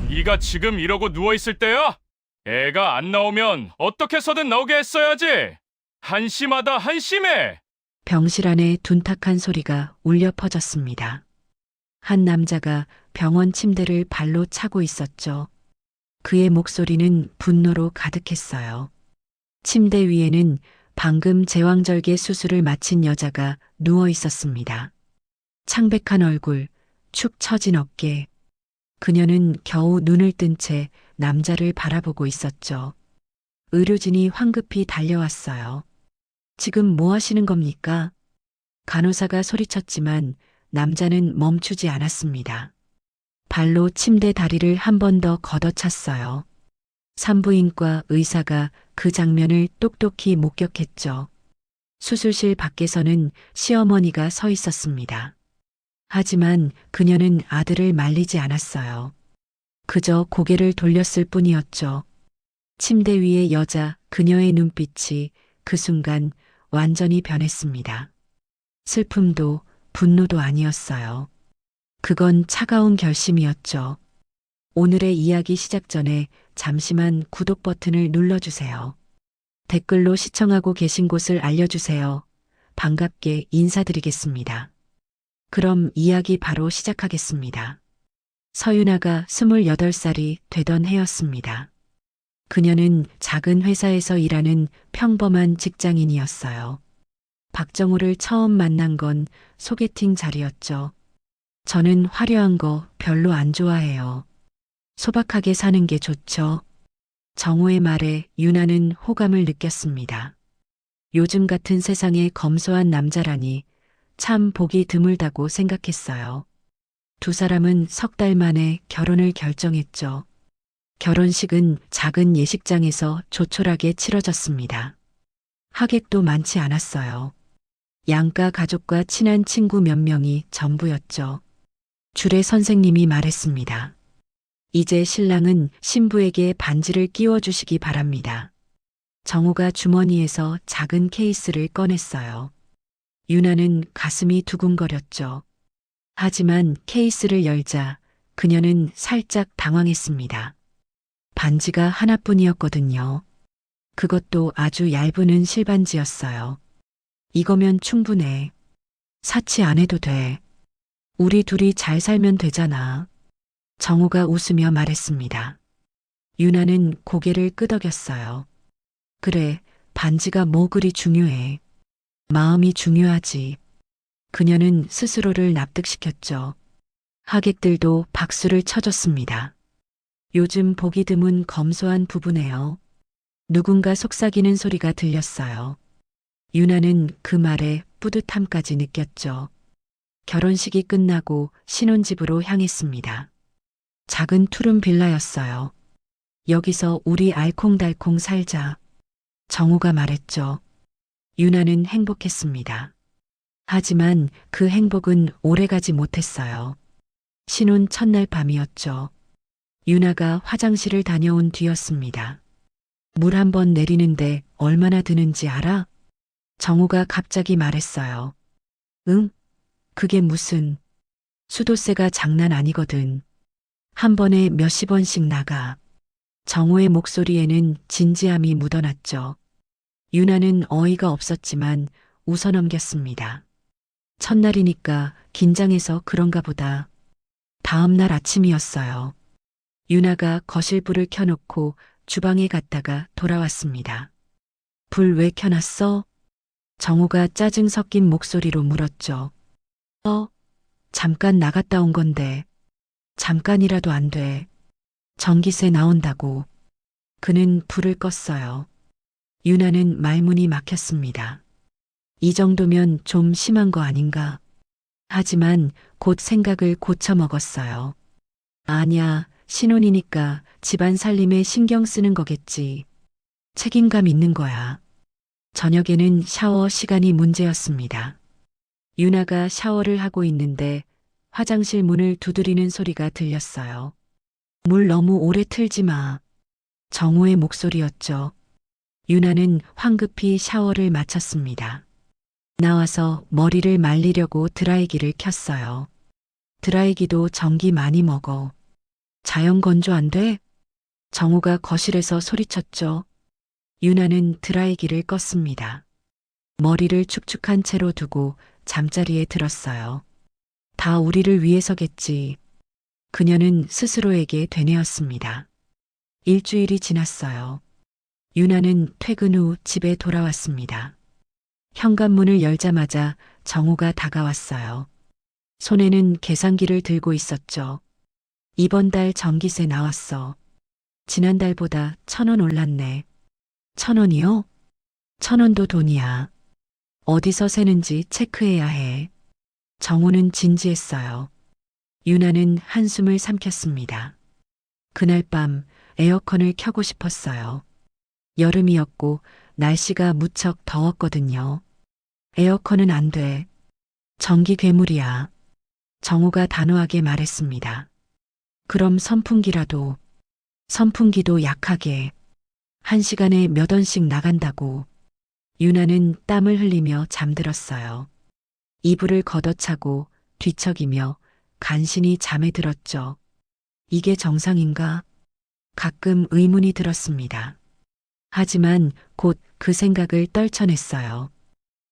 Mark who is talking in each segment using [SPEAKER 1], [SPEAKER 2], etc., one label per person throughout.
[SPEAKER 1] 네가 지금 이러고 누워있을 때야? 애가 안 나오면 어떻게 해서든 나오게 했어야지. 한심하다, 한심해.
[SPEAKER 2] 병실 안에 둔탁한 소리가 울려 퍼졌습니다. 한 남자가 병원 침대를 발로 차고 있었죠. 그의 목소리는 분노로 가득했어요. 침대 위에는 방금 제왕절개 수술을 마친 여자가 누워 있었습니다. 창백한 얼굴, 축 처진 어깨. 그녀는 겨우 눈을 뜬 채 남자를 바라보고 있었죠. 의료진이 황급히 달려왔어요. 지금 뭐 하시는 겁니까? 간호사가 소리쳤지만 남자는 멈추지 않았습니다. 발로 침대 다리를 한 번 더 걷어찼어요. 산부인과 의사가 그 장면을 똑똑히 목격했죠. 수술실 밖에서는 시어머니가 서 있었습니다. 하지만 그녀는 아들을 말리지 않았어요. 그저 고개를 돌렸을 뿐이었죠. 침대 위의 여자 그녀의 눈빛이 그 순간 완전히 변했습니다. 슬픔도 분노도 아니었어요. 그건 차가운 결심이었죠. 오늘의 이야기 시작 전에 잠시만 구독 버튼을 눌러주세요. 댓글로 시청하고 계신 곳을 알려주세요. 반갑게 인사드리겠습니다. 그럼 이야기 바로 시작하겠습니다. 서윤아가 28살이 되던 해였습니다. 그녀는 작은 회사에서 일하는 평범한 직장인이었어요. 박정우를 처음 만난 건 소개팅 자리였죠. 저는 화려한 거 별로 안 좋아해요. 소박하게 사는 게 좋죠. 정우의 말에 유나는 호감을 느꼈습니다. 요즘 같은 세상에 검소한 남자라니 참 보기 드물다고 생각했어요. 두 사람은 석 달 만에 결혼을 결정했죠. 결혼식은 작은 예식장에서 조촐하게 치러졌습니다. 하객도 많지 않았어요. 양가 가족과 친한 친구 몇 명이 전부였죠. 주례 선생님이 말했습니다. 이제 신랑은 신부에게 반지를 끼워주시기 바랍니다. 정우가 주머니에서 작은 케이스를 꺼냈어요. 유나는 가슴이 두근거렸죠. 하지만 케이스를 열자 그녀는 살짝 당황했습니다. 반지가 하나뿐이었거든요. 그것도 아주 얇은 은 실반지였어요. 이거면 충분해. 사치 안 해도 돼. 우리 둘이 잘 살면 되잖아. 정우가 웃으며 말했습니다. 유나는 고개를 끄덕였어요. 그래, 반지가 뭐 그리 중요해. 마음이 중요하지. 그녀는 스스로를 납득시켰죠. 하객들도 박수를 쳐줬습니다. 요즘 보기 드문 검소한 부부네요. 누군가 속삭이는 소리가 들렸어요. 유나는 그 말에 뿌듯함까지 느꼈죠. 결혼식이 끝나고 신혼집으로 향했습니다. 작은 투룸 빌라였어요. 여기서 우리 알콩달콩 살자. 정우가 말했죠. 유나는 행복했습니다. 하지만 그 행복은 오래가지 못했어요. 신혼 첫날 밤이었죠. 유나가 화장실을 다녀온 뒤였습니다. 물 한 번 내리는데 얼마나 드는지 알아? 정우가 갑자기 말했어요. 응? 그게 무슨... 수도세가 장난 아니거든. 한 번에 몇십 원씩 나가. 정우의 목소리에는 진지함이 묻어났죠. 유나는 어이가 없었지만 웃어넘겼습니다. 첫날이니까 긴장해서 그런가 보다. 다음 날 아침이었어요. 유나가 거실 불을 켜놓고 주방에 갔다가 돌아왔습니다. 불 왜 켜놨어? 정우가 짜증 섞인 목소리로 물었죠. 잠깐 나갔다 온 건데. 잠깐이라도 안 돼. 전기세 나온다고. 그는 불을 껐어요. 유나는 말문이 막혔습니다. 이 정도면 좀 심한 거 아닌가? 하지만 곧 생각을 고쳐먹었어요. 아니야, 신혼이니까 집안 살림에 신경 쓰는 거겠지. 책임감 있는 거야. 저녁에는 샤워 시간이 문제였습니다. 유나가 샤워를 하고 있는데 화장실 문을 두드리는 소리가 들렸어요. 물 너무 오래 틀지 마. 정우의 목소리였죠. 유나는 황급히 샤워를 마쳤습니다. 나와서 머리를 말리려고 드라이기를 켰어요. 드라이기도 전기 많이 먹어. 자연 건조 안 돼? 정우가 거실에서 소리쳤죠. 유나는 드라이기를 껐습니다. 머리를 축축한 채로 두고 잠자리에 들었어요. 다 우리를 위해서겠지. 그녀는 스스로에게 되뇌었습니다. 일주일이 지났어요. 유나는 퇴근 후 집에 돌아왔습니다. 현관문을 열자마자 정우가 다가왔어요. 손에는 계산기를 들고 있었죠. 이번 달 전기세 나왔어. 지난달보다 1,000원 올랐네. 1,000원이요? 1,000원도 돈이야. 어디서 새는지 체크해야 해. 정우는 진지했어요. 유나는 한숨을 삼켰습니다. 그날 밤 에어컨을 켜고 싶었어요. 여름이었고 날씨가 무척 더웠거든요. 에어컨은 안 돼. 전기 괴물이야. 정우가 단호하게 말했습니다. 그럼 선풍기라도. 선풍기도 약하게. 1시간에 몇 원씩 나간다고. 유나는 땀을 흘리며 잠들었어요. 이불을 걷어차고 뒤척이며 간신히 잠에 들었죠. 이게 정상인가? 가끔 의문이 들었습니다. 하지만 곧 그 생각을 떨쳐냈어요.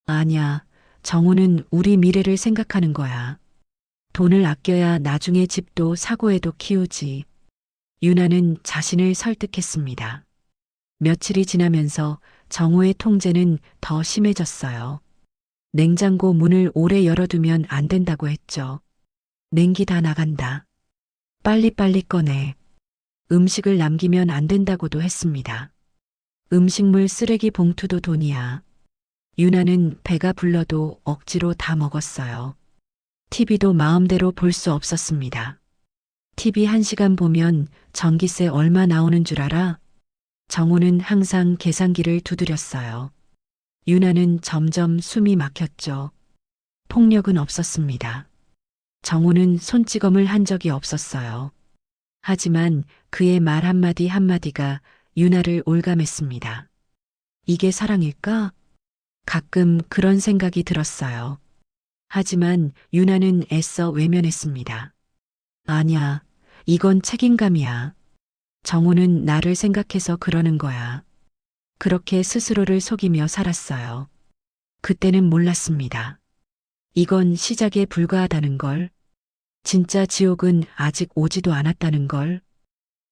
[SPEAKER 2] 아니야, 정우는 우리 미래를 생각하는 거야. 돈을 아껴야 나중에 집도 사고에도 키우지. 유나는 자신을 설득했습니다. 며칠이 지나면서 정우의 통제는 더 심해졌어요. 냉장고 문을 오래 열어두면 안 된다고 했죠. 냉기 다 나간다. 빨리빨리 꺼내. 음식을 남기면 안 된다고도 했습니다. 음식물 쓰레기 봉투도 돈이야. 유나는 배가 불러도 억지로 다 먹었어요. TV도 마음대로 볼 수 없었습니다. TV 1시간 보면 전기세 얼마 나오는 줄 알아? 정우는 항상 계산기를 두드렸어요. 유나는 점점 숨이 막혔죠. 폭력은 없었습니다. 정우는 손찌검을 한 적이 없었어요. 하지만 그의 말 한마디 한마디가 유나를 올감했습니다. 이게 사랑일까? 가끔 그런 생각이 들었어요. 하지만 유나는 애써 외면했습니다. 아니야, 이건 책임감이야. 정우는 나를 생각해서 그러는 거야. 그렇게 스스로를 속이며 살았어요. 그때는 몰랐습니다. 이건 시작에 불과하다는 걸. 진짜 지옥은 아직 오지도 않았다는 걸.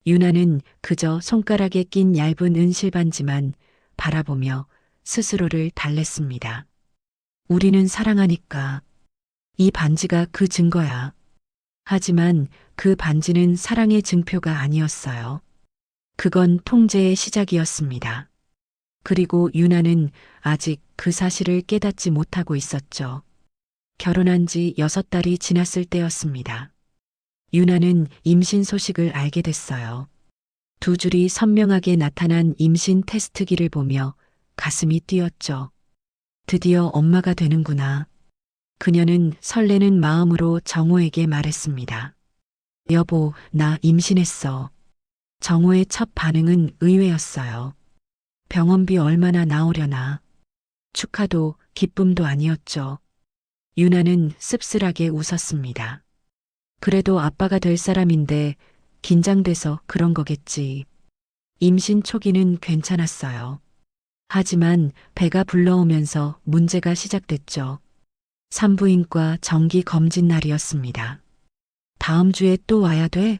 [SPEAKER 2] 유나는 그저 손가락에 낀 얇은 은실반지만 바라보며 스스로를 달랬습니다. 우리는 사랑하니까. 이 반지가 그 증거야. 하지만 그 반지는 사랑의 증표가 아니었어요. 그건 통제의 시작이었습니다. 그리고 유나는 아직 그 사실을 깨닫지 못하고 있었죠. 결혼한 지 6달이 지났을 때였습니다. 유나는 임신 소식을 알게 됐어요. 2줄이 선명하게 나타난 임신 테스트기를 보며 가슴이 뛰었죠. 드디어 엄마가 되는구나. 그녀는 설레는 마음으로 정우에게 말했습니다. 여보, 나 임신했어. 정우의 첫 반응은 의외였어요. 병원비 얼마나 나오려나. 축하도 기쁨도 아니었죠. 유나는 씁쓸하게 웃었습니다. 그래도 아빠가 될 사람인데 긴장돼서 그런 거겠지. 임신 초기는 괜찮았어요. 하지만 배가 불러오면서 문제가 시작됐죠. 산부인과 정기 검진 날이었습니다. 다음 주에 또 와야 돼?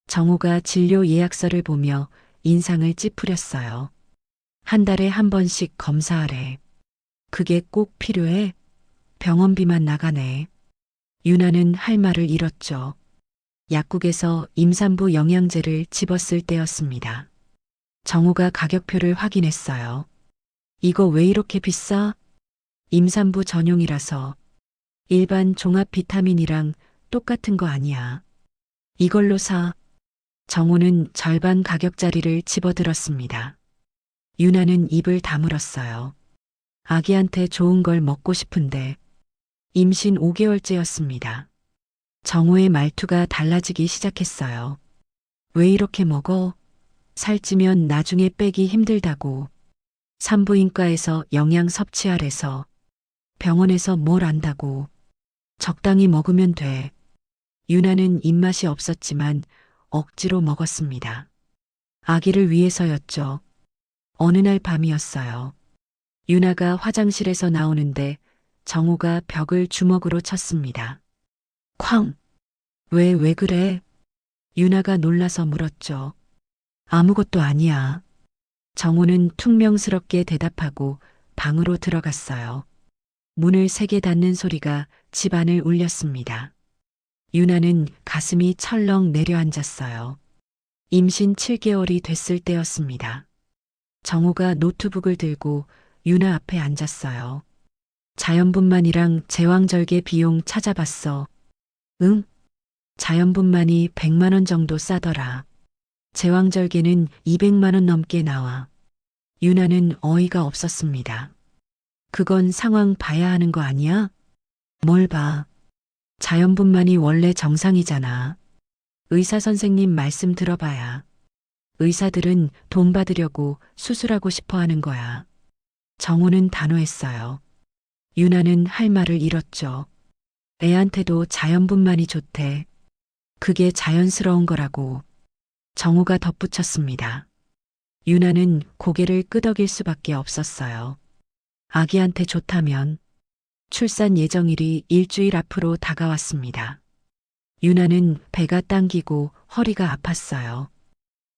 [SPEAKER 2] 정우가 진료 예약서를 보며 인상을 찌푸렸어요. 1달에 1번씩 검사하래. 그게 꼭 필요해? 병원비만 나가네. 유나는 할 말을 잃었죠. 약국에서 임산부 영양제를 집었을 때였습니다. 정우가 가격표를 확인했어요. 이거 왜 이렇게 비싸? 임산부 전용이라서. 일반 종합 비타민이랑 똑같은 거 아니야. 이걸로 사. 정우는 절반 가격짜리를 집어들었습니다. 유나는 입을 다물었어요. 아기한테 좋은 걸 먹고 싶은데. 임신 5개월째였습니다. 정우의 말투가 달라지기 시작했어요. 왜 이렇게 먹어? 살찌면 나중에 빼기 힘들다고. 산부인과에서 영양 섭취하래서. 병원에서 뭘 안다고. 적당히 먹으면 돼. 유나는 입맛이 없었지만 억지로 먹었습니다. 아기를 위해서였죠. 어느 날 밤이었어요. 유나가 화장실에서 나오는데 정우가 벽을 주먹으로 쳤습니다. 쾅! 왜 그래? 유나가 놀라서 물었죠. 아무것도 아니야. 정우는 퉁명스럽게 대답하고 방으로 들어갔어요. 문을 세게 닫는 소리가 집안을 울렸습니다. 유나는 가슴이 철렁 내려앉았어요. 임신 7개월이 됐을 때였습니다. 정우가 노트북을 들고 유나 앞에 앉았어요. 자연분만이랑 제왕절개 비용 찾아봤어. 응? 자연분만이 100만 원 정도 싸더라. 제왕절개는 200만 원 넘게 나와. 유나는 어이가 없었습니다. 그건 상황 봐야 하는 거 아니야? 뭘 봐. 자연분만이 원래 정상이잖아. 의사 선생님 말씀 들어봐야. 의사들은 돈 받으려고 수술하고 싶어 하는 거야. 정우는 단호했어요. 유나는 할 말을 잃었죠. 애한테도 자연분만이 좋대. 그게 자연스러운 거라고. 정우가 덧붙였습니다. 유나는 고개를 끄덕일 수밖에 없었어요. 아기한테 좋다면 출산 예정일이 일주일 앞으로 다가왔습니다. 유나는 배가 당기고 허리가 아팠어요.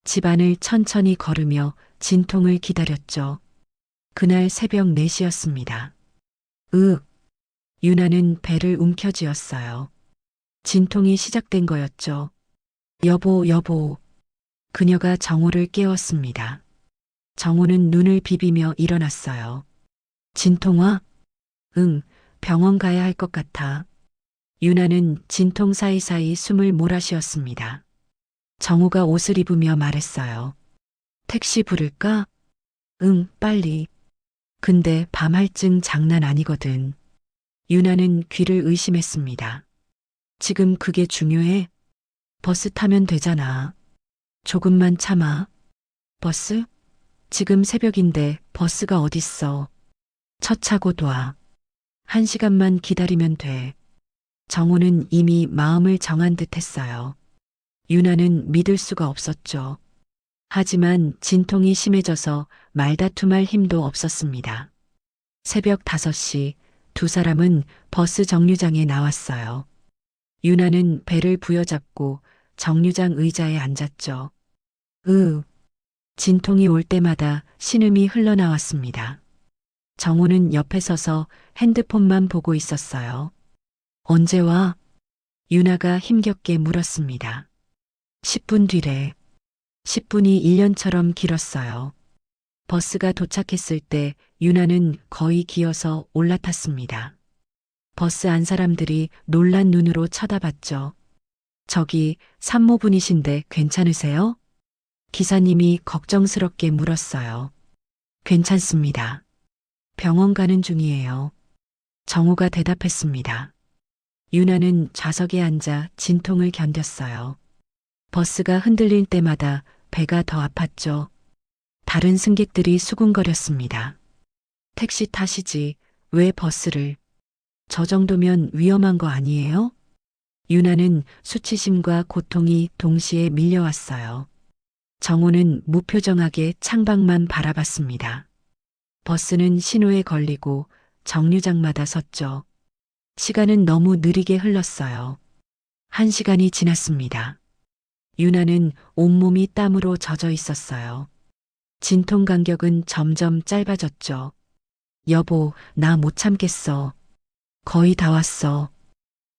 [SPEAKER 2] 집안을 천천히 걸으며 진통을 기다렸죠. 그날 새벽 4시였습니다. 유나는 배를 움켜쥐었어요. 진통이 시작된 거였죠. 여보. 그녀가 정우를 깨웠습니다. 정우는 눈을 비비며 일어났어요. 진통아? 응, 병원 가야 할 것 같아. 유나는 진통 사이사이 숨을 몰아쉬었습니다. 정우가 옷을 입으며 말했어요. 택시 부를까? 응, 빨리. 근데 밤 할증 장난 아니거든. 유나는 귀를 의심했습니다. 지금 그게 중요해? 버스 타면 되잖아. 조금만 참아. 버스? 지금 새벽인데 버스가 어딨어. 첫 차고 놔. 1시간만 기다리면 돼. 정우는 이미 마음을 정한 듯 했어요. 유나는 믿을 수가 없었죠. 하지만 진통이 심해져서 말다툼할 힘도 없었습니다. 새벽 5시 두 사람은 버스 정류장에 나왔어요. 유나는 배를 부여잡고 정류장 의자에 앉았죠. 진통이 올 때마다 신음이 흘러나왔습니다. 정우는 옆에 서서 핸드폰만 보고 있었어요. 언제 와? 유나가 힘겹게 물었습니다. 10분 뒤래. 10분이 1년처럼 길었어요. 버스가 도착했을 때 유나는 거의 기어서 올라탔습니다. 버스 안 사람들이 놀란 눈으로 쳐다봤죠. 저기 산모분이신데 괜찮으세요? 기사님이 걱정스럽게 물었어요. 괜찮습니다. 병원 가는 중이에요. 정우가 대답했습니다. 유나는 좌석에 앉아 진통을 견뎠어요. 버스가 흔들릴 때마다 배가 더 아팠죠. 다른 승객들이 수군거렸습니다. 택시 타시지 왜 버스를? 저 정도면 위험한 거 아니에요? 유나는 수치심과 고통이 동시에 밀려왔어요. 정우는 무표정하게 창밖만 바라봤습니다. 버스는 신호에 걸리고 정류장마다 섰죠. 시간은 너무 느리게 흘렀어요. 1시간이 지났습니다. 유나는 온몸이 땀으로 젖어 있었어요. 진통 간격은 점점 짧아졌죠. 여보, 나 못 참겠어. 거의 다 왔어.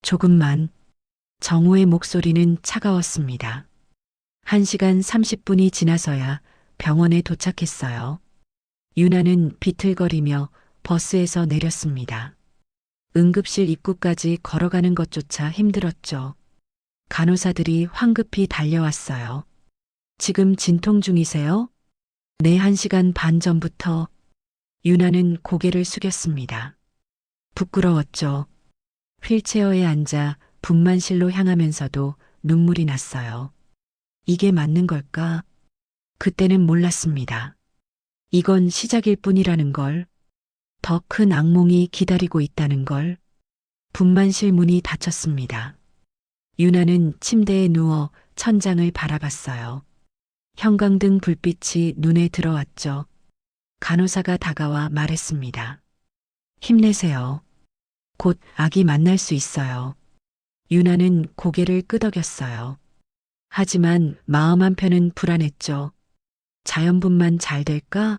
[SPEAKER 2] 조금만. 정우의 목소리는 차가웠습니다. 1시간 30분이 지나서야 병원에 도착했어요. 유나는 비틀거리며 버스에서 내렸습니다. 응급실 입구까지 걸어가는 것조차 힘들었죠. 간호사들이 황급히 달려왔어요. 지금 진통 중이세요? 네, 1시간 반 전부터. 유나는 고개를 숙였습니다. 부끄러웠죠. 휠체어에 앉아 분만실로 향하면서도 눈물이 났어요. 이게 맞는 걸까? 그때는 몰랐습니다. 이건 시작일 뿐이라는 걸. 더 큰 악몽이 기다리고 있다는 걸. 분만실 문이 닫혔습니다. 유나는 침대에 누워 천장을 바라봤어요. 형광등 불빛이 눈에 들어왔죠. 간호사가 다가와 말했습니다. 힘내세요. 곧 아기 만날 수 있어요. 유나는 고개를 끄덕였어요. 하지만 마음 한편은 불안했죠. 자연분만 잘 될까?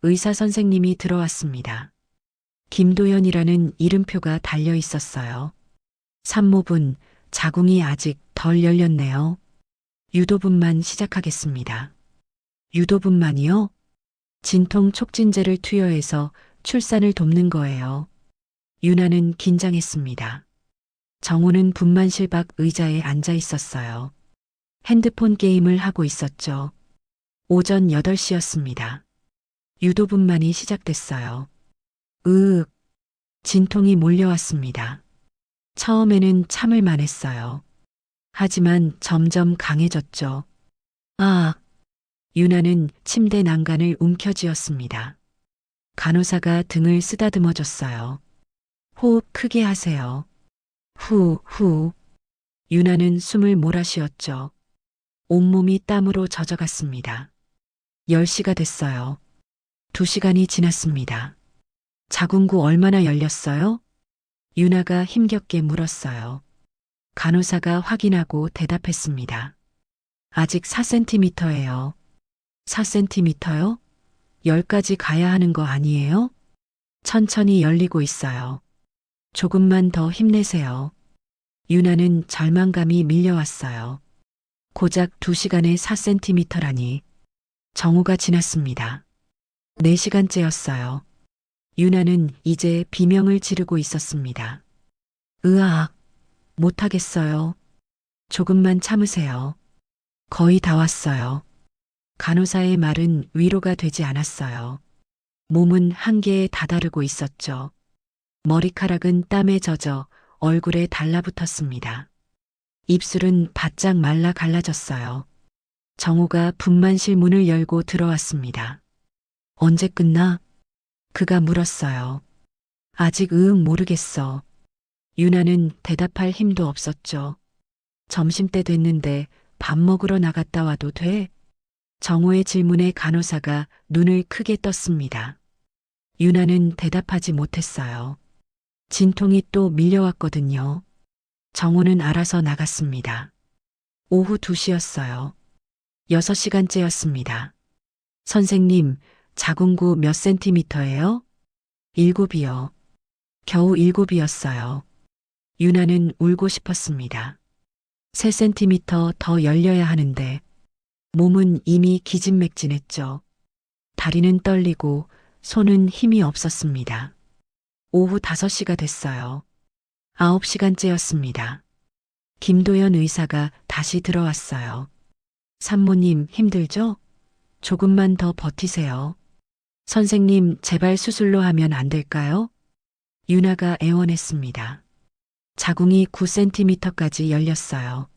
[SPEAKER 2] 의사 선생님이 들어왔습니다. 김도연이라는 이름표가 달려 있었어요. 산모분, 자궁이 아직 덜 열렸네요. 유도분만 시작하겠습니다. 유도분만이요? 진통 촉진제를 투여해서 출산을 돕는 거예요. 유나는 긴장했습니다. 정호는 분만실 밖 의자에 앉아 있었어요. 핸드폰 게임을 하고 있었죠. 오전 8시였습니다. 유도분만이 시작됐어요. 으윽, 진통이 몰려왔습니다. 처음에는 참을만 했어요. 하지만 점점 강해졌죠. 아, 유나는 침대 난간을 움켜쥐었습니다. 간호사가 등을 쓰다듬어 줬어요. 호흡 크게 하세요. 후. 유나는 숨을 몰아쉬었죠. 온몸이 땀으로 젖어갔습니다. 10시가 됐어요. 2시간이 지났습니다. 자궁구 얼마나 열렸어요? 유나가 힘겹게 물었어요. 간호사가 확인하고 대답했습니다. 아직 4cm예요. 4cm요? 10까지 가야 하는 거 아니에요? 천천히 열리고 있어요. 조금만 더 힘내세요. 유나는 절망감이 밀려왔어요. 고작 2시간에 4cm라니. 정오가 지났습니다. 4시간째였어요. 유나는 이제 비명을 지르고 있었습니다. 으악, 못하겠어요. 조금만 참으세요. 거의 다 왔어요. 간호사의 말은 위로가 되지 않았어요. 몸은 한계에 다다르고 있었죠. 머리카락은 땀에 젖어 얼굴에 달라붙었습니다. 입술은 바짝 말라 갈라졌어요. 정호가 분만실 문을 열고 들어왔습니다. 언제 끝나? 그가 물었어요. 아직 모르겠어. 유나는 대답할 힘도 없었죠. 점심때 됐는데 밥 먹으러 나갔다 와도 돼? 정호의 질문에 간호사가 눈을 크게 떴습니다. 유나는 대답하지 못했어요. 진통이 또 밀려왔거든요. 정호는 알아서 나갔습니다. 오후 2시였어요. 6시간째였습니다. 선생님, 자궁구 몇 센티미터예요? 7이요. 겨우 7이었어요. 유나는 울고 싶었습니다. 3cm 더 열려야 하는데 몸은 이미 기진맥진했죠. 다리는 떨리고 손은 힘이 없었습니다. 오후 5시가 됐어요. 9시간째였습니다. 김도연 의사가 다시 들어왔어요. 산모님 힘들죠? 조금만 더 버티세요. 선생님 제발 수술로 하면 안 될까요? 유나가 애원했습니다. 자궁이 9cm까지 열렸어요.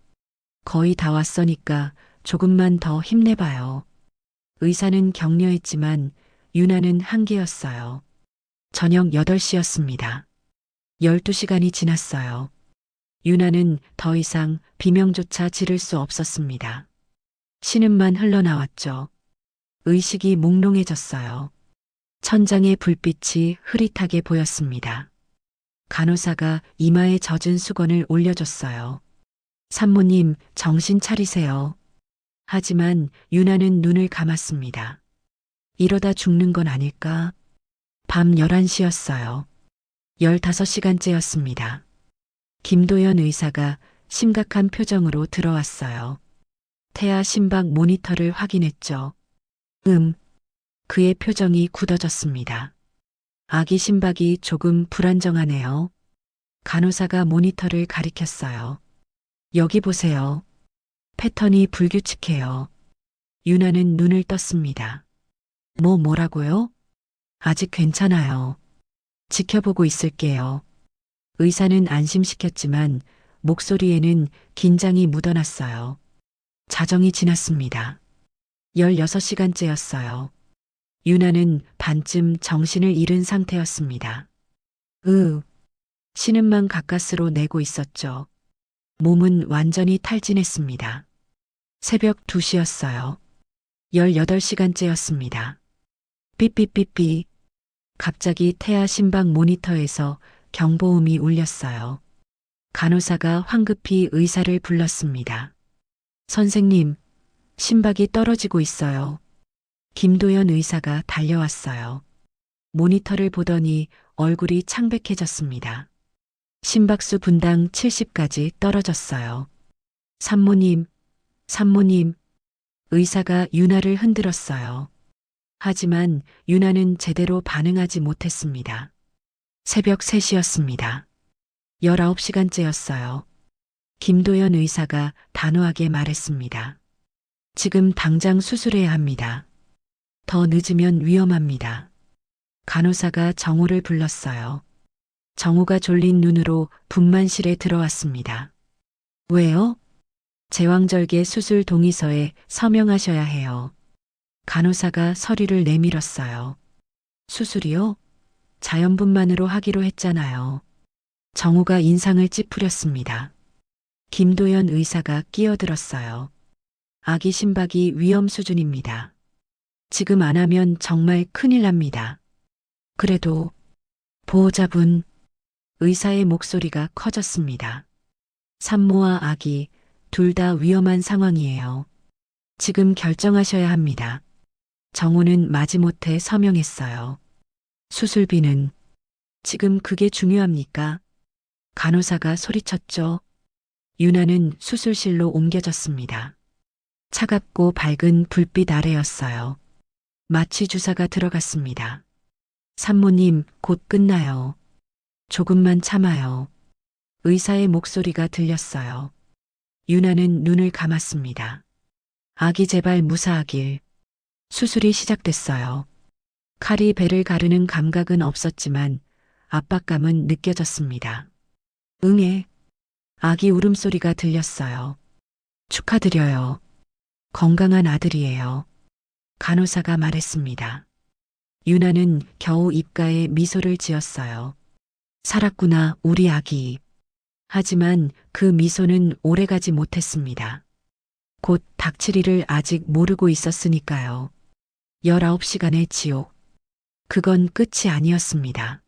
[SPEAKER 2] 거의 다 왔으니까 조금만 더 힘내봐요. 의사는 격려했지만 유나는 한계였어요. 저녁 8시였습니다. 12시간이 지났어요. 유나는 더 이상 비명조차 지를 수 없었습니다. 신음만 흘러나왔죠. 의식이 몽롱해졌어요. 천장의 불빛이 흐릿하게 보였습니다. 간호사가 이마에 젖은 수건을 올려줬어요. 산모님, 정신 차리세요. 하지만 유나는 눈을 감았습니다. 이러다 죽는 건 아닐까? 밤 11시였어요. 15시간째였습니다. 김도연 의사가 심각한 표정으로 들어왔어요. 태아 심박 모니터를 확인했죠. 그의 표정이 굳어졌습니다. 아기 심박이 조금 불안정하네요. 간호사가 모니터를 가리켰어요. 여기 보세요. 패턴이 불규칙해요. 유나는 눈을 떴습니다. 뭐라고요? 아직 괜찮아요. 지켜보고 있을게요. 의사는 안심시켰지만 목소리에는 긴장이 묻어났어요. 자정이 지났습니다. 16시간째였어요. 유나는 반쯤 정신을 잃은 상태였습니다. 신음만 가까스로 내고 있었죠. 몸은 완전히 탈진했습니다. 새벽 2시였어요. 18시간째였습니다. 삐삐삐삐. 갑자기 태아 심박 모니터에서 경보음이 울렸어요. 간호사가 황급히 의사를 불렀습니다. 선생님, 심박이 떨어지고 있어요. 김도연 의사가 달려왔어요. 모니터를 보더니 얼굴이 창백해졌습니다. 심박수 분당 70까지 떨어졌어요. 산모님, 산모님. 의사가 유나를 흔들었어요. 하지만 유나는 제대로 반응하지 못했습니다. 새벽 3시였습니다. 19시간째였어요. 김도연 의사가 단호하게 말했습니다. 지금 당장 수술해야 합니다. 더 늦으면 위험합니다. 간호사가 정우를 불렀어요. 정우가 졸린 눈으로 분만실에 들어왔습니다. 왜요? 제왕절개 수술 동의서에 서명하셔야 해요. 간호사가 서류를 내밀었어요. 수술이요? 자연분만으로 하기로 했잖아요. 정우가 인상을 찌푸렸습니다. 김도연 의사가 끼어들었어요. 아기 심박이 위험 수준입니다. 지금 안 하면 정말 큰일 납니다. 그래도 보호자분, 의사의 목소리가 커졌습니다. 산모와 아기 둘 다 위험한 상황이에요. 지금 결정하셔야 합니다. 정우는 마지못해 서명했어요. 수술비는 지금 그게 중요합니까? 간호사가 소리쳤죠. 유나는 수술실로 옮겨졌습니다. 차갑고 밝은 불빛 아래였어요. 마취 주사가 들어갔습니다. 산모님, 곧 끝나요. 조금만 참아요. 의사의 목소리가 들렸어요. 유나는 눈을 감았습니다. 아기 제발 무사하길. 수술이 시작됐어요. 칼이 배를 가르는 감각은 없었지만 압박감은 느껴졌습니다. 응애. 아기 울음소리가 들렸어요. 축하드려요. 건강한 아들이에요. 간호사가 말했습니다. 유나는 겨우 입가에 미소를 지었어요. 살았구나, 우리 아기. 하지만 그 미소는 오래가지 못했습니다. 곧 닥치리를 아직 모르고 있었으니까요. 19시간의 지옥. 그건 끝이 아니었습니다.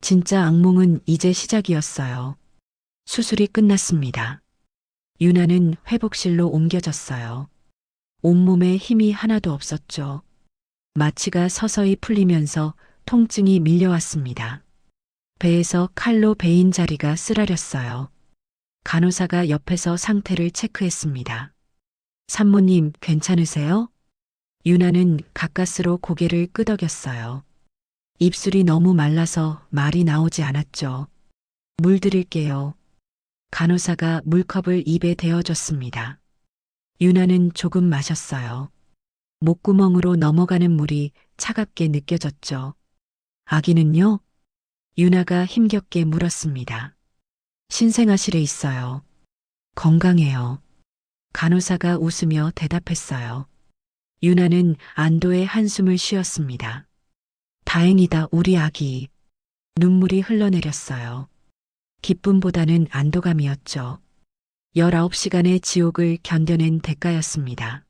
[SPEAKER 2] 진짜 악몽은 이제 시작이었어요. 수술이 끝났습니다. 유나는 회복실로 옮겨졌어요. 온몸에 힘이 하나도 없었죠. 마취가 서서히 풀리면서 통증이 밀려왔습니다. 배에서 칼로 베인 자리가 쓰라렸어요. 간호사가 옆에서 상태를 체크했습니다. 산모님, 괜찮으세요? 유나는 가까스로 고개를 끄덕였어요. 입술이 너무 말라서 말이 나오지 않았죠. 물 드릴게요. 간호사가 물컵을 입에 대어줬습니다. 유나는 조금 마셨어요. 목구멍으로 넘어가는 물이 차갑게 느껴졌죠. 아기는요? 유나가 힘겹게 물었습니다. 신생아실에 있어요. 건강해요. 간호사가 웃으며 대답했어요. 유나는 안도의 한숨을 쉬었습니다. 다행이다, 우리 아기. 눈물이 흘러내렸어요. 기쁨보다는 안도감이었죠. 19시간의 지옥을 견뎌낸 대가였습니다.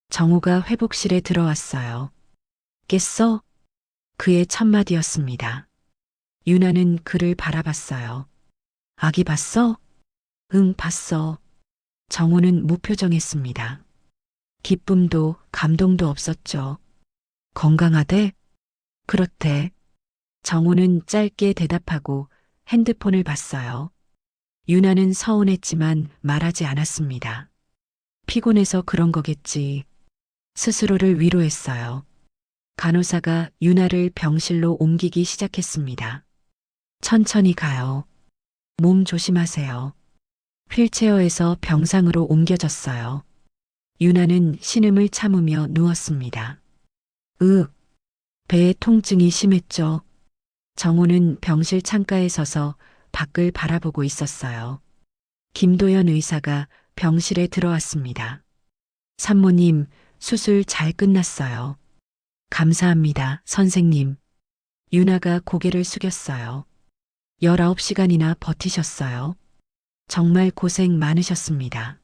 [SPEAKER 2] 정우가 회복실에 들어왔어요. 깼어? 그의 첫마디였습니다. 유나는 그를 바라봤어요. 아기 봤어? 응, 봤어. 정우는 무표정했습니다. 기쁨도 감동도 없었죠. 건강하대? 그렇대. 정우는 짧게 대답하고 핸드폰을 봤어요. 유나는 서운했지만 말하지 않았습니다. 피곤해서 그런 거겠지. 스스로를 위로했어요. 간호사가 유나를 병실로 옮기기 시작했습니다. 천천히 가요. 몸 조심하세요. 휠체어에서 병상으로 옮겨졌어요. 유나는 신음을 참으며 누웠습니다. 배의 통증이 심했죠. 정우는 병실 창가에 서서 밖을 바라보고 있었어요. 김도연 의사가 병실에 들어왔습니다. 산모님, 수술 잘 끝났어요. 감사합니다, 선생님. 유나가 고개를 숙였어요. 19시간이나 버티셨어요. 정말 고생 많으셨습니다.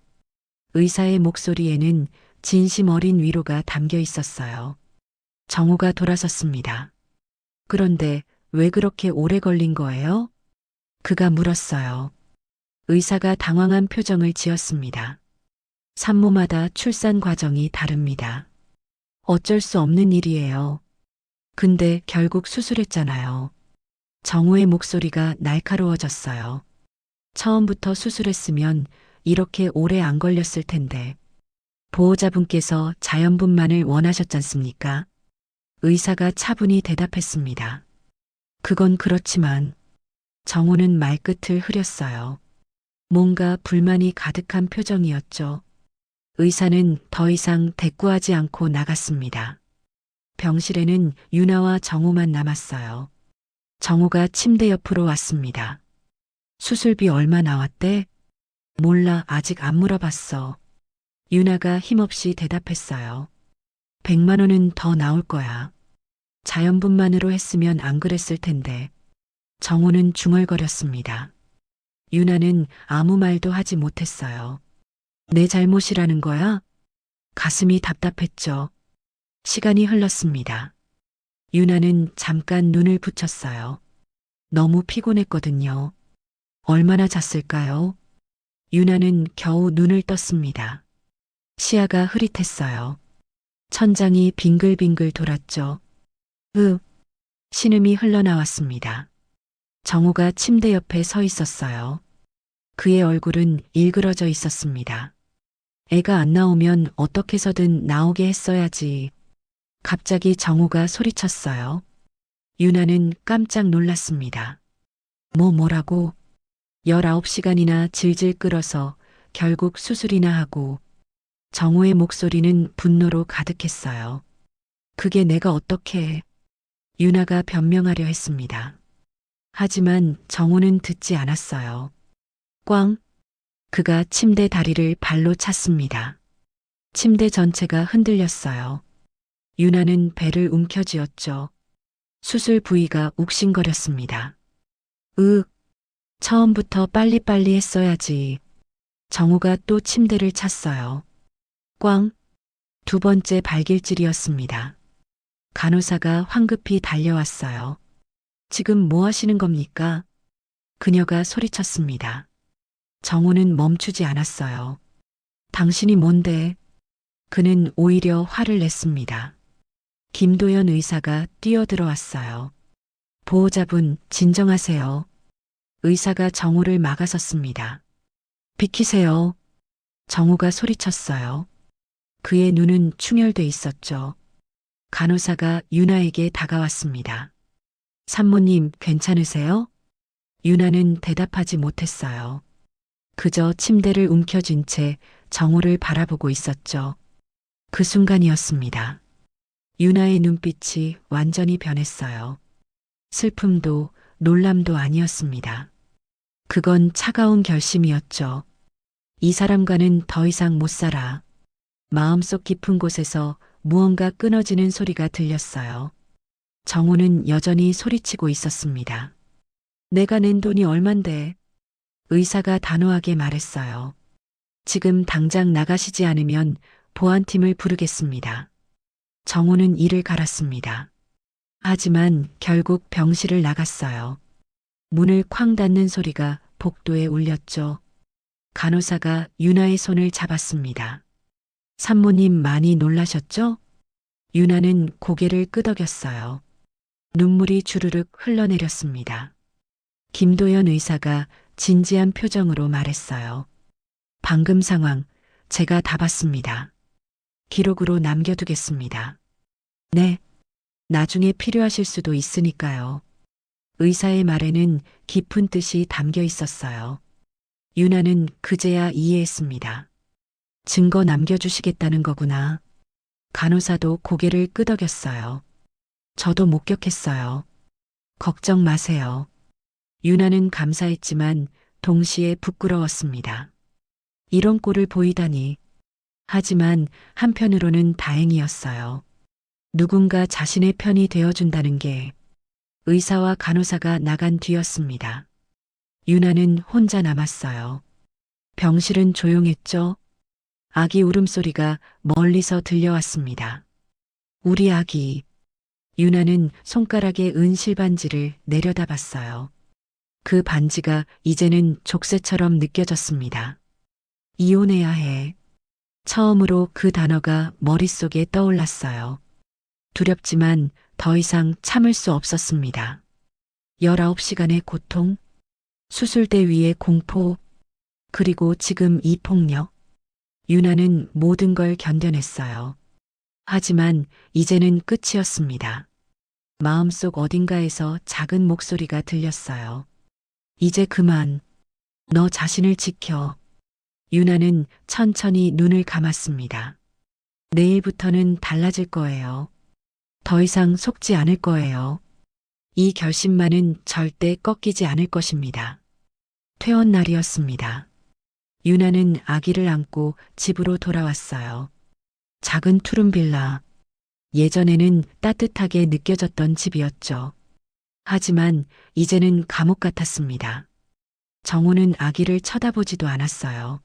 [SPEAKER 2] 의사의 목소리에는 진심 어린 위로가 담겨 있었어요. 정우가 돌아섰습니다. 그런데 왜 그렇게 오래 걸린 거예요? 그가 물었어요. 의사가 당황한 표정을 지었습니다. 산모마다 출산 과정이 다릅니다. 어쩔 수 없는 일이에요. 근데 결국 수술했잖아요. 정우의 목소리가 날카로워졌어요. 처음부터 수술했으면 이렇게 오래 안 걸렸을 텐데. 보호자분께서 자연분만을 원하셨잖습니까? 의사가 차분히 대답했습니다. 그건 그렇지만 정우는 말끝을 흐렸어요. 뭔가 불만이 가득한 표정이었죠. 의사는 더 이상 대꾸하지 않고 나갔습니다. 병실에는 유나와 정우만 남았어요. 정우가 침대 옆으로 왔습니다. 수술비 얼마 나왔대? 몰라, 아직 안 물어봤어. 유나가 힘없이 대답했어요. 100만 원은 더 나올 거야. 자연분만으로 했으면 안 그랬을 텐데. 정우는 중얼거렸습니다. 유나는 아무 말도 하지 못했어요. 내 잘못이라는 거야? 가슴이 답답했죠. 시간이 흘렀습니다. 유나는 잠깐 눈을 붙였어요. 너무 피곤했거든요. 얼마나 잤을까요? 유나는 겨우 눈을 떴습니다. 시야가 흐릿했어요. 천장이 빙글빙글 돌았죠. 신음이 흘러나왔습니다. 정우가 침대 옆에 서 있었어요. 그의 얼굴은 일그러져 있었습니다. 애가 안 나오면 어떻게 해서든 나오게 했어야지. 갑자기 정우가 소리쳤어요. 유나는 깜짝 놀랐습니다. 뭐라고? 19시간이나 질질 끌어서 결국 수술이나 하고. 정우의 목소리는 분노로 가득했어요. 그게 내가 어떻게 해? 유나가 변명하려 했습니다. 하지만 정우는 듣지 않았어요. 꽝! 그가 침대 다리를 발로 찼습니다. 침대 전체가 흔들렸어요. 유나는 배를 움켜쥐었죠. 수술 부위가 욱신거렸습니다. 처음부터 빨리빨리 했어야지. 정우가 또 침대를 찼어요. 꽝! 두 번째 발길질이었습니다. 간호사가 황급히 달려왔어요. 지금 뭐 하시는 겁니까? 그녀가 소리쳤습니다. 정우는 멈추지 않았어요. 당신이 뭔데? 그는 오히려 화를 냈습니다. 김도연 의사가 뛰어들어왔어요. 보호자분, 진정하세요. 의사가 정우를 막아섰습니다. 비키세요. 정우가 소리쳤어요. 그의 눈은 충혈돼 있었죠. 간호사가 유나에게 다가왔습니다. 산모님, 괜찮으세요? 유나는 대답하지 못했어요. 그저 침대를 움켜쥔 채 정우를 바라보고 있었죠. 그 순간이었습니다. 유나의 눈빛이 완전히 변했어요. 슬픔도 놀람도 아니었습니다. 그건 차가운 결심이었죠. 이 사람과는 더 이상 못 살아. 마음속 깊은 곳에서 무언가 끊어지는 소리가 들렸어요. 정우는 여전히 소리치고 있었습니다. 내가 낸 돈이 얼만데? 의사가 단호하게 말했어요. 지금 당장 나가시지 않으면 보안팀을 부르겠습니다. 정우는 이를 갈았습니다. 하지만 결국 병실을 나갔어요. 문을 쾅 닫는 소리가 복도에 울렸죠. 간호사가 유나의 손을 잡았습니다. 산모님 많이 놀라셨죠? 유나는 고개를 끄덕였어요. 눈물이 주르륵 흘러내렸습니다. 김도연 의사가 진지한 표정으로 말했어요. 방금 상황 제가 다 봤습니다. 기록으로 남겨두겠습니다. 네, 나중에 필요하실 수도 있으니까요. 의사의 말에는 깊은 뜻이 담겨 있었어요. 유나는 그제야 이해했습니다. 증거 남겨주시겠다는 거구나. 간호사도 고개를 끄덕였어요. 저도 목격했어요. 걱정 마세요. 유나는 감사했지만 동시에 부끄러웠습니다. 이런 꼴을 보이다니. 하지만 한편으로는 다행이었어요. 누군가 자신의 편이 되어준다는 게. 의사와 간호사가 나간 뒤였습니다. 유나는 혼자 남았어요. 병실은 조용했죠. 아기 울음소리가 멀리서 들려왔습니다. 우리 아기. 유나는 손가락에 은 실반지를 내려다봤어요. 그 반지가 이제는 족쇄처럼 느껴졌습니다. 이혼해야 해. 처음으로 그 단어가 머릿속에 떠올랐어요. 두렵지만 더 이상 참을 수 없었습니다. 19시간의 고통, 수술대 위의 공포, 그리고 지금 이 폭력. 유나는 모든 걸 견뎌냈어요. 하지만 이제는 끝이었습니다. 마음속 어딘가에서 작은 목소리가 들렸어요. 이제 그만. 너 자신을 지켜. 유나는 천천히 눈을 감았습니다. 내일부터는 달라질 거예요. 더 이상 속지 않을 거예요. 이 결심만은 절대 꺾이지 않을 것입니다. 퇴원 날이었습니다. 유나는 아기를 안고 집으로 돌아왔어요. 작은 투룸 빌라. 예전에는 따뜻하게 느껴졌던 집이었죠. 하지만 이제는 감옥 같았습니다. 정호는 아기를 쳐다보지도 않았어요.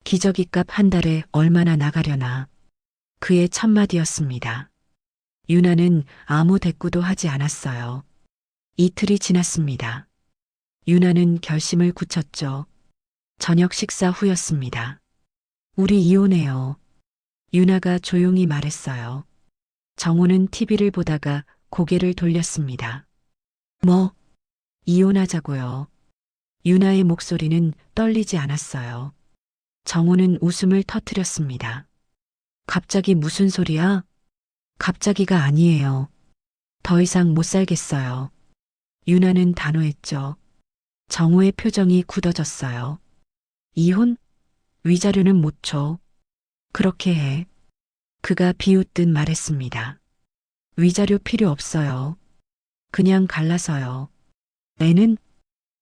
[SPEAKER 2] 기저귀값 한 달에 얼마나 나가려나. 그의 첫마디였습니다. 유나는 아무 대꾸도 하지 않았어요. 이틀이 지났습니다. 유나는 결심을 굳혔죠. 저녁 식사 후였습니다. 우리 이혼해요. 유나가 조용히 말했어요. 정호는 TV를 보다가 고개를 돌렸습니다. 뭐? 이혼하자고요. 유나의 목소리는 떨리지 않았어요. 정호는 웃음을 터뜨렸습니다. 갑자기 무슨 소리야? 갑자기가 아니에요. 더 이상 못 살겠어요. 유나는 단호했죠. 정호의 표정이 굳어졌어요. 이혼? 위자료는 못 줘. 그렇게 해. 그가 비웃듯 말했습니다. 위자료 필요 없어요. 그냥 갈라서요. 애는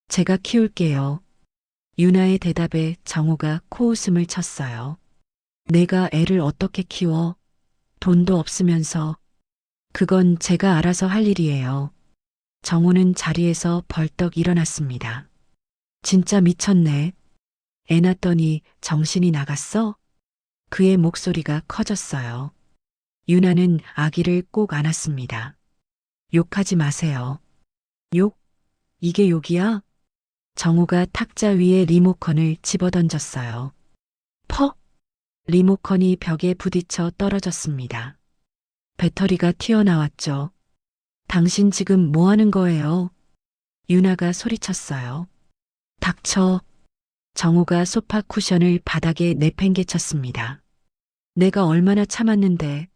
[SPEAKER 2] 제가 키울게요. 유나의 대답에 정호가 코웃음을 쳤어요. 내가 애를 어떻게 키워? 돈도 없으면서. 그건 제가 알아서 할 일이에요. 정호는 자리에서 벌떡 일어났습니다. 진짜 미쳤네. 애 낳더니 정신이 나갔어? 그의 목소리가 커졌어요. 유나는 아기를 꼭 안았습니다. 욕하지 마세요. 욕? 이게 욕이야? 정호가 탁자 위에 리모컨을 집어던졌어요. 퍽! 리모컨이 벽에 부딪혀 떨어졌습니다. 배터리가 튀어나왔죠. 당신 지금 뭐 하는 거예요? 유나가 소리쳤어요. 닥쳐. 정호가 소파 쿠션을 바닥에 내팽개쳤습니다. 내가 얼마나 참았는데.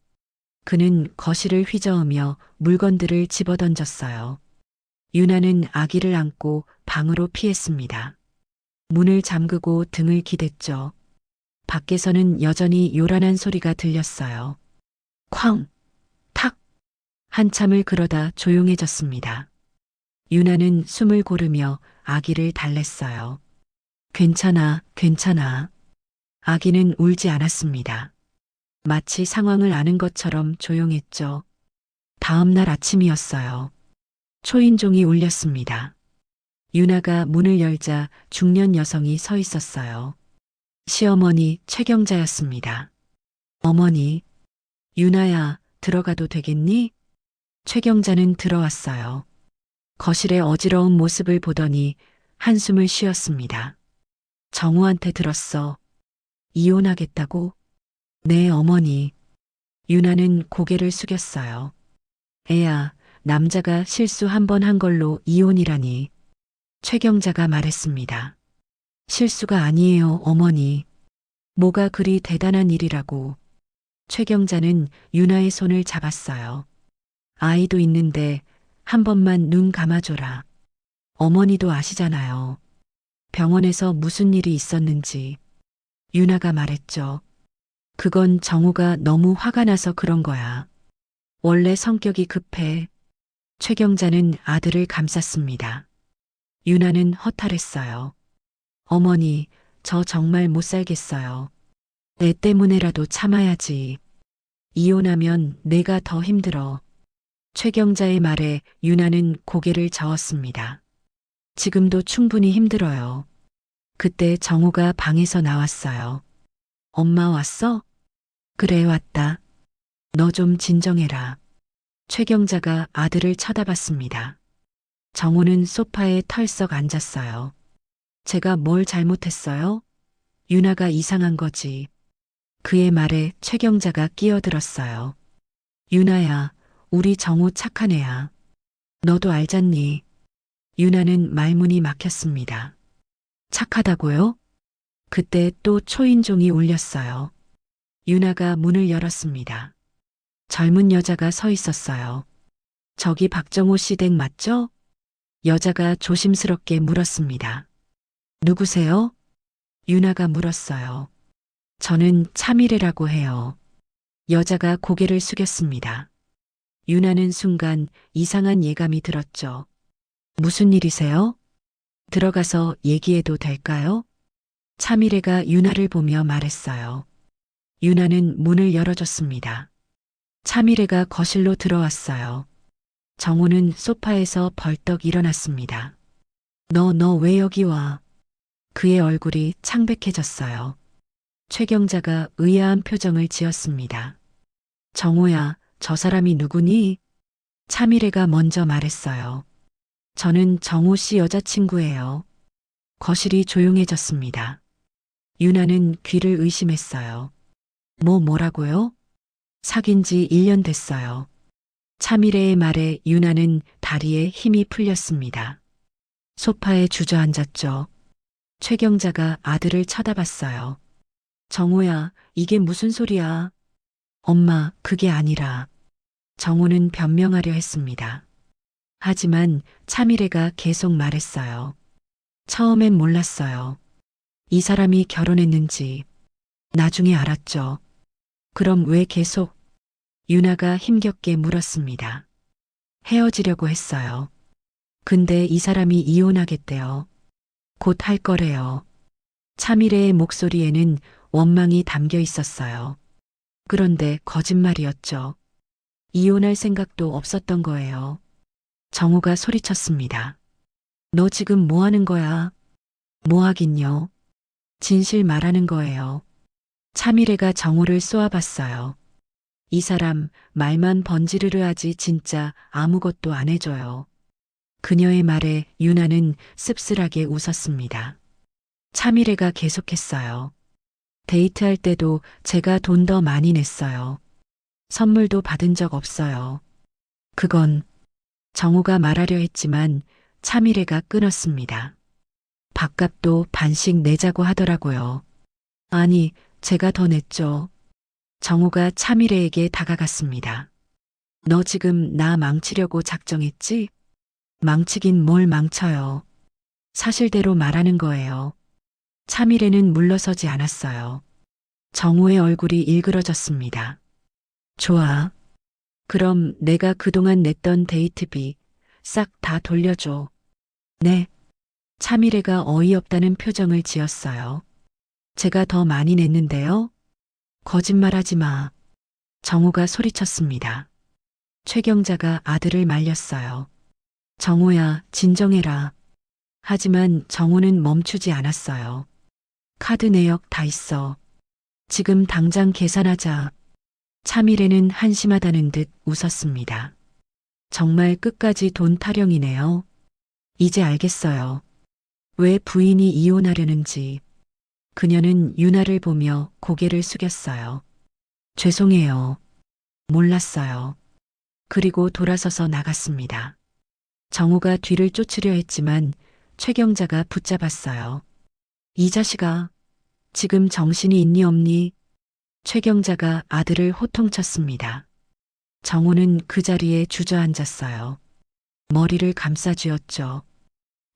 [SPEAKER 2] 그는 거실을 휘저으며 물건들을 집어던졌어요. 유나는 아기를 안고 방으로 피했습니다. 문을 잠그고 등을 기댔죠. 밖에서는 여전히 요란한 소리가 들렸어요. 쾅! 탁! 한참을 그러다 조용해졌습니다. 유나는 숨을 고르며 아기를 달랬어요. 괜찮아, 괜찮아. 아기는 울지 않았습니다. 마치 상황을 아는 것처럼 조용했죠. 다음 날 아침이었어요. 초인종이 울렸습니다. 유나가 문을 열자 중년 여성이 서 있었어요. 시어머니 최경자였습니다. 어머니, 유나야, 들어가도 되겠니? 최경자는 들어왔어요. 거실의 어지러운 모습을 보더니 한숨을 쉬었습니다. 정우한테 들었어. 이혼하겠다고? 네, 어머니. 유나는 고개를 숙였어요. 애야, 남자가 실수 한 번 한 걸로 이혼이라니. 최경자가 말했습니다. 실수가 아니에요, 어머니. 뭐가 그리 대단한 일이라고. 최경자는 유나의 손을 잡았어요. 아이도 있는데 한 번만 눈 감아줘라. 어머니도 아시잖아요. 병원에서 무슨 일이 있었는지. 유나가 말했죠. 그건 정우가 너무 화가 나서 그런 거야. 원래 성격이 급해. 최경자는 아들을 감쌌습니다. 유나는 허탈했어요. 어머니, 저 정말 못 살겠어요. 애 때문에라도 참아야지. 이혼하면 내가 더 힘들어. 최경자의 말에 유나는 고개를 저었습니다. 지금도 충분히 힘들어요. 그때 정우가 방에서 나왔어요. 엄마 왔어? 그래, 왔다. 너 좀 진정해라. 최경자가 아들을 쳐다봤습니다. 정호는 소파에 털썩 앉았어요. 제가 뭘 잘못했어요? 유나가 이상한 거지. 그의 말에 최경자가 끼어들었어요. 유나야, 우리 정호 착한 애야. 너도 알잖니? 유나는 말문이 막혔습니다. 착하다고요? 그때 또 초인종이 울렸어요. 유나가 문을 열었습니다. 젊은 여자가 서 있었어요. 저기 박정호 씨 댁 맞죠? 여자가 조심스럽게 물었습니다. 누구세요? 유나가 물었어요. 저는 차미래라고 해요. 여자가 고개를 숙였습니다. 유나는 순간 이상한 예감이 들었죠. 무슨 일이세요? 들어가서 얘기해도 될까요? 차미래가 유나를 보며 말했어요. 유나는 문을 열어줬습니다. 차미래가 거실로 들어왔어요. 정호는 소파에서 벌떡 일어났습니다. 너 왜 여기 와? 그의 얼굴이 창백해졌어요. 최경자가 의아한 표정을 지었습니다. 정호야, 저 사람이 누구니? 차미래가 먼저 말했어요. 저는 정호 씨 여자친구예요. 거실이 조용해졌습니다. 유나는 귀를 의심했어요. 뭐라고요? 사귄 지 1년 됐어요. 차미래의 말에 유나는 다리에 힘이 풀렸습니다. 소파에 주저앉았죠. 최경자가 아들을 쳐다봤어요. 정호야, 이게 무슨 소리야? 엄마, 그게 아니라. 정호는 변명하려 했습니다. 하지만 차미래가 계속 말했어요. 처음엔 몰랐어요. 이 사람이 결혼했는지. 나중에 알았죠. 그럼 왜 계속? 유나가 힘겹게 물었습니다. 헤어지려고 했어요. 근데 이 사람이 이혼하겠대요. 곧 할 거래요. 차미래의 목소리에는 원망이 담겨 있었어요. 그런데 거짓말이었죠. 이혼할 생각도 없었던 거예요. 정호가 소리쳤습니다. 너 지금 뭐 하는 거야? 뭐 하긴요. 진실 말하는 거예요. 차미래가 정호를 쏘아봤어요. 이 사람 말만 번지르르 하지 진짜 아무것도 안 해줘요. 그녀의 말에 유나는 씁쓸하게 웃었습니다. 차미래가 계속했어요. 데이트할 때도 제가 돈 더 많이 냈어요. 선물도 받은 적 없어요. 그건 정호가 말하려 했지만 차미래가 끊었습니다. 밥값도 반씩 내자고 하더라고요. 아니, 제가 더 냈죠. 정호가 차미래에게 다가갔습니다. 너 지금 나 망치려고 작정했지? 망치긴 뭘 망쳐요. 사실대로 말하는 거예요. 차미래는 물러서지 않았어요. 정호의 얼굴이 일그러졌습니다. 좋아. 그럼 내가 그동안 냈던 데이트비 싹 다 돌려줘. 네. 차미래가 어이없다는 표정을 지었어요. 제가 더 많이 냈는데요. 거짓말하지 마. 정호가 소리쳤습니다. 최경자가 아들을 말렸어요. 정호야, 진정해라. 하지만 정호는 멈추지 않았어요. 카드 내역 다 있어. 지금 당장 계산하자. 차미래는 한심하다는 듯 웃었습니다. 정말 끝까지 돈 타령이네요. 이제 알겠어요. 왜 부인이 이혼하려는지. 그녀는 유나를 보며 고개를 숙였어요. 죄송해요. 몰랐어요. 그리고 돌아서서 나갔습니다. 정호가 뒤를 쫓으려 했지만 최경자가 붙잡았어요. 이 자식아, 지금 정신이 있니 없니? 최경자가 아들을 호통쳤습니다. 정호는 그 자리에 주저앉았어요. 머리를 감싸쥐었죠.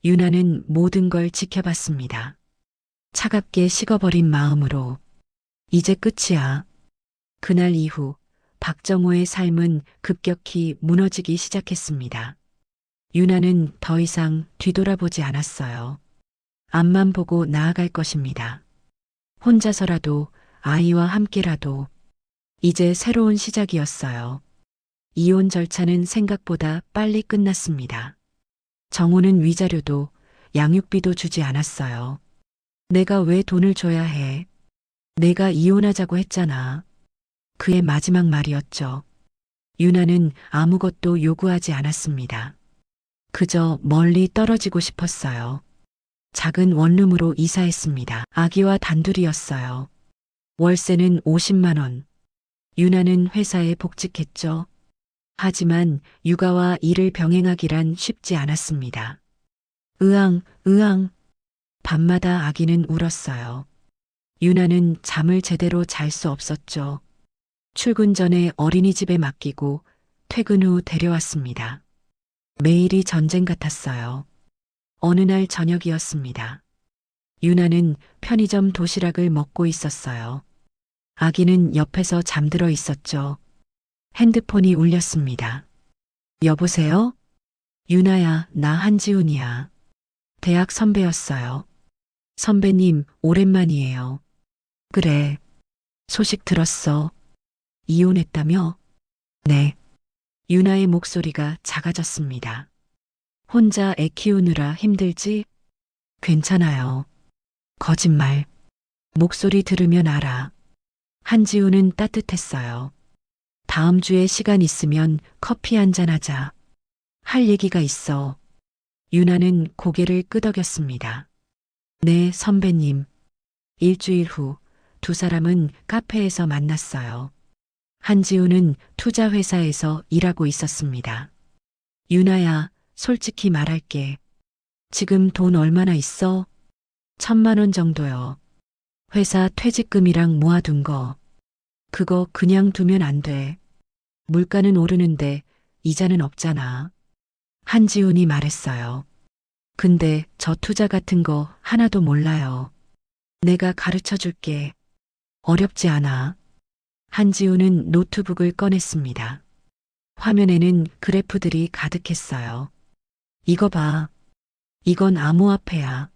[SPEAKER 2] 유나는 모든 걸 지켜봤습니다. 차갑게 식어버린 마음으로. 이제 끝이야. 그날 이후 박정호의 삶은 급격히 무너지기 시작했습니다. 유나는 더 이상 뒤돌아보지 않았어요. 앞만 보고 나아갈 것입니다. 혼자서라도 아이와 함께라도. 이제 새로운 시작이었어요. 이혼 절차는 생각보다 빨리 끝났습니다. 정호는 위자료도 양육비도 주지 않았어요. 내가 왜 돈을 줘야 해? 내가 이혼하자고 했잖아. 그의 마지막 말이었죠. 유나는 아무것도 요구하지 않았습니다. 그저 멀리 떨어지고 싶었어요. 작은 원룸으로 이사했습니다. 아기와 단둘이였어요. 월세는 50만 원. 유나는 회사에 복직했죠. 하지만 육아와 일을 병행하기란 쉽지 않았습니다. 으앙, 으앙. 밤마다 아기는 울었어요. 유나는 잠을 제대로 잘 수 없었죠. 출근 전에 어린이집에 맡기고 퇴근 후 데려왔습니다. 매일이 전쟁 같았어요. 어느 날 저녁이었습니다. 유나는 편의점 도시락을 먹고 있었어요. 아기는 옆에서 잠들어 있었죠. 핸드폰이 울렸습니다. 여보세요? 유나야, 나 한지훈이야. 대학 선배였어요. 선배님, 오랜만이에요. 그래. 소식 들었어. 이혼했다며? 네. 유나의 목소리가 작아졌습니다. 혼자 애 키우느라 힘들지? 괜찮아요. 거짓말. 목소리 들으면 알아. 한지우는 따뜻했어요. 다음 주에 시간 있으면 커피 한잔 하자. 할 얘기가 있어. 유나는 고개를 끄덕였습니다. 네, 선배님. 일주일 후 두 사람은 카페에서 만났어요. 한지우는 투자회사에서 일하고 있었습니다. 유나야, 솔직히 말할게. 지금 돈 얼마나 있어? 1,000만 원 정도요. 회사 퇴직금이랑 모아둔 거. 그거 그냥 두면 안 돼. 물가는 오르는데 이자는 없잖아. 한지훈이 말했어요. 근데 저 투자 같은 거 하나도 몰라요. 내가 가르쳐 줄게. 어렵지 않아. 한지훈은 노트북을 꺼냈습니다. 화면에는 그래프들이 가득했어요. 이거 봐. 이건 암호화폐야.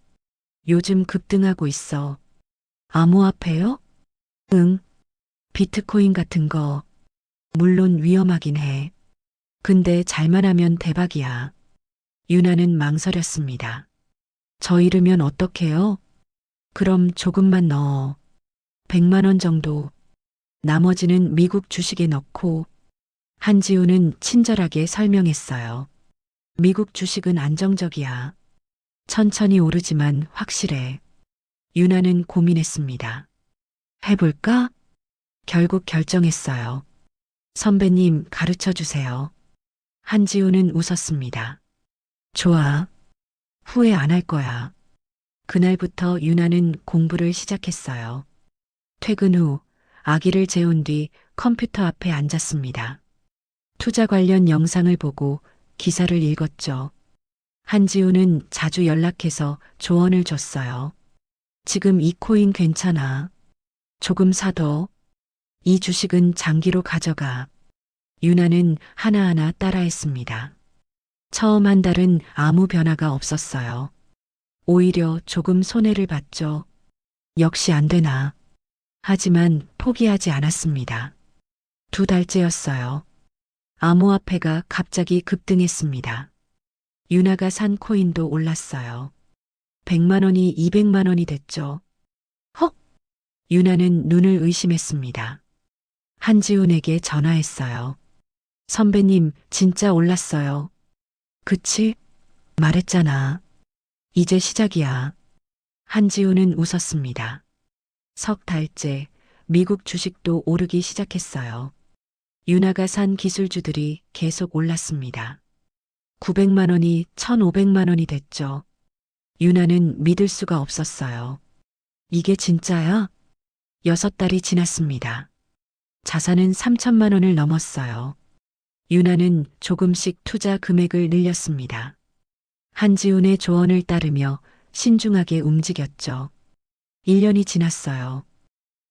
[SPEAKER 2] 요즘 급등하고 있어. 암호화폐요? 응. 비트코인 같은 거. 물론 위험하긴 해. 근데 잘만 하면 대박이야. 유나는 망설였습니다. 저 잃으면 어떡해요? 그럼 조금만 넣어. 100만 원 정도. 나머지는 미국 주식에 넣고. 한지우는 친절하게 설명했어요. 미국 주식은 안정적이야. 천천히 오르지만 확실해. 유나는 고민했습니다. 해볼까? 결국 결정했어요. 선배님 가르쳐 주세요. 한지우는 웃었습니다. 좋아. 후회 안 할 거야. 그날부터 유나는 공부를 시작했어요. 퇴근 후 아기를 재운 뒤 컴퓨터 앞에 앉았습니다. 투자 관련 영상을 보고 기사를 읽었죠. 한지우는 자주 연락해서 조언을 줬어요. 지금 이 코인 괜찮아. 조금 사둬. 이 주식은 장기로 가져가. 유나는 하나하나 따라했습니다. 처음 한 달은 아무 변화가 없었어요. 오히려 조금 손해를 봤죠. 역시 안 되나. 하지만 포기하지 않았습니다. 2달째였어요. 암호화폐가 갑자기 급등했습니다. 유나가 산 코인도 올랐어요. 100만 원이 200만 원이 됐죠. 헉! 유나는 눈을 의심했습니다. 한지훈에게 전화했어요. 선배님, 진짜 올랐어요. 그치? 말했잖아. 이제 시작이야. 한지훈은 웃었습니다. 석 달째 미국 주식도 오르기 시작했어요. 유나가 산 기술주들이 계속 올랐습니다. 900만 원이 1,500만 원이 됐죠. 유나는 믿을 수가 없었어요. 이게 진짜야? 6달이 지났습니다. 자산은 3천만 원을 넘었어요. 유나는 조금씩 투자 금액을 늘렸습니다. 한지훈의 조언을 따르며 신중하게 움직였죠. 1년이 지났어요.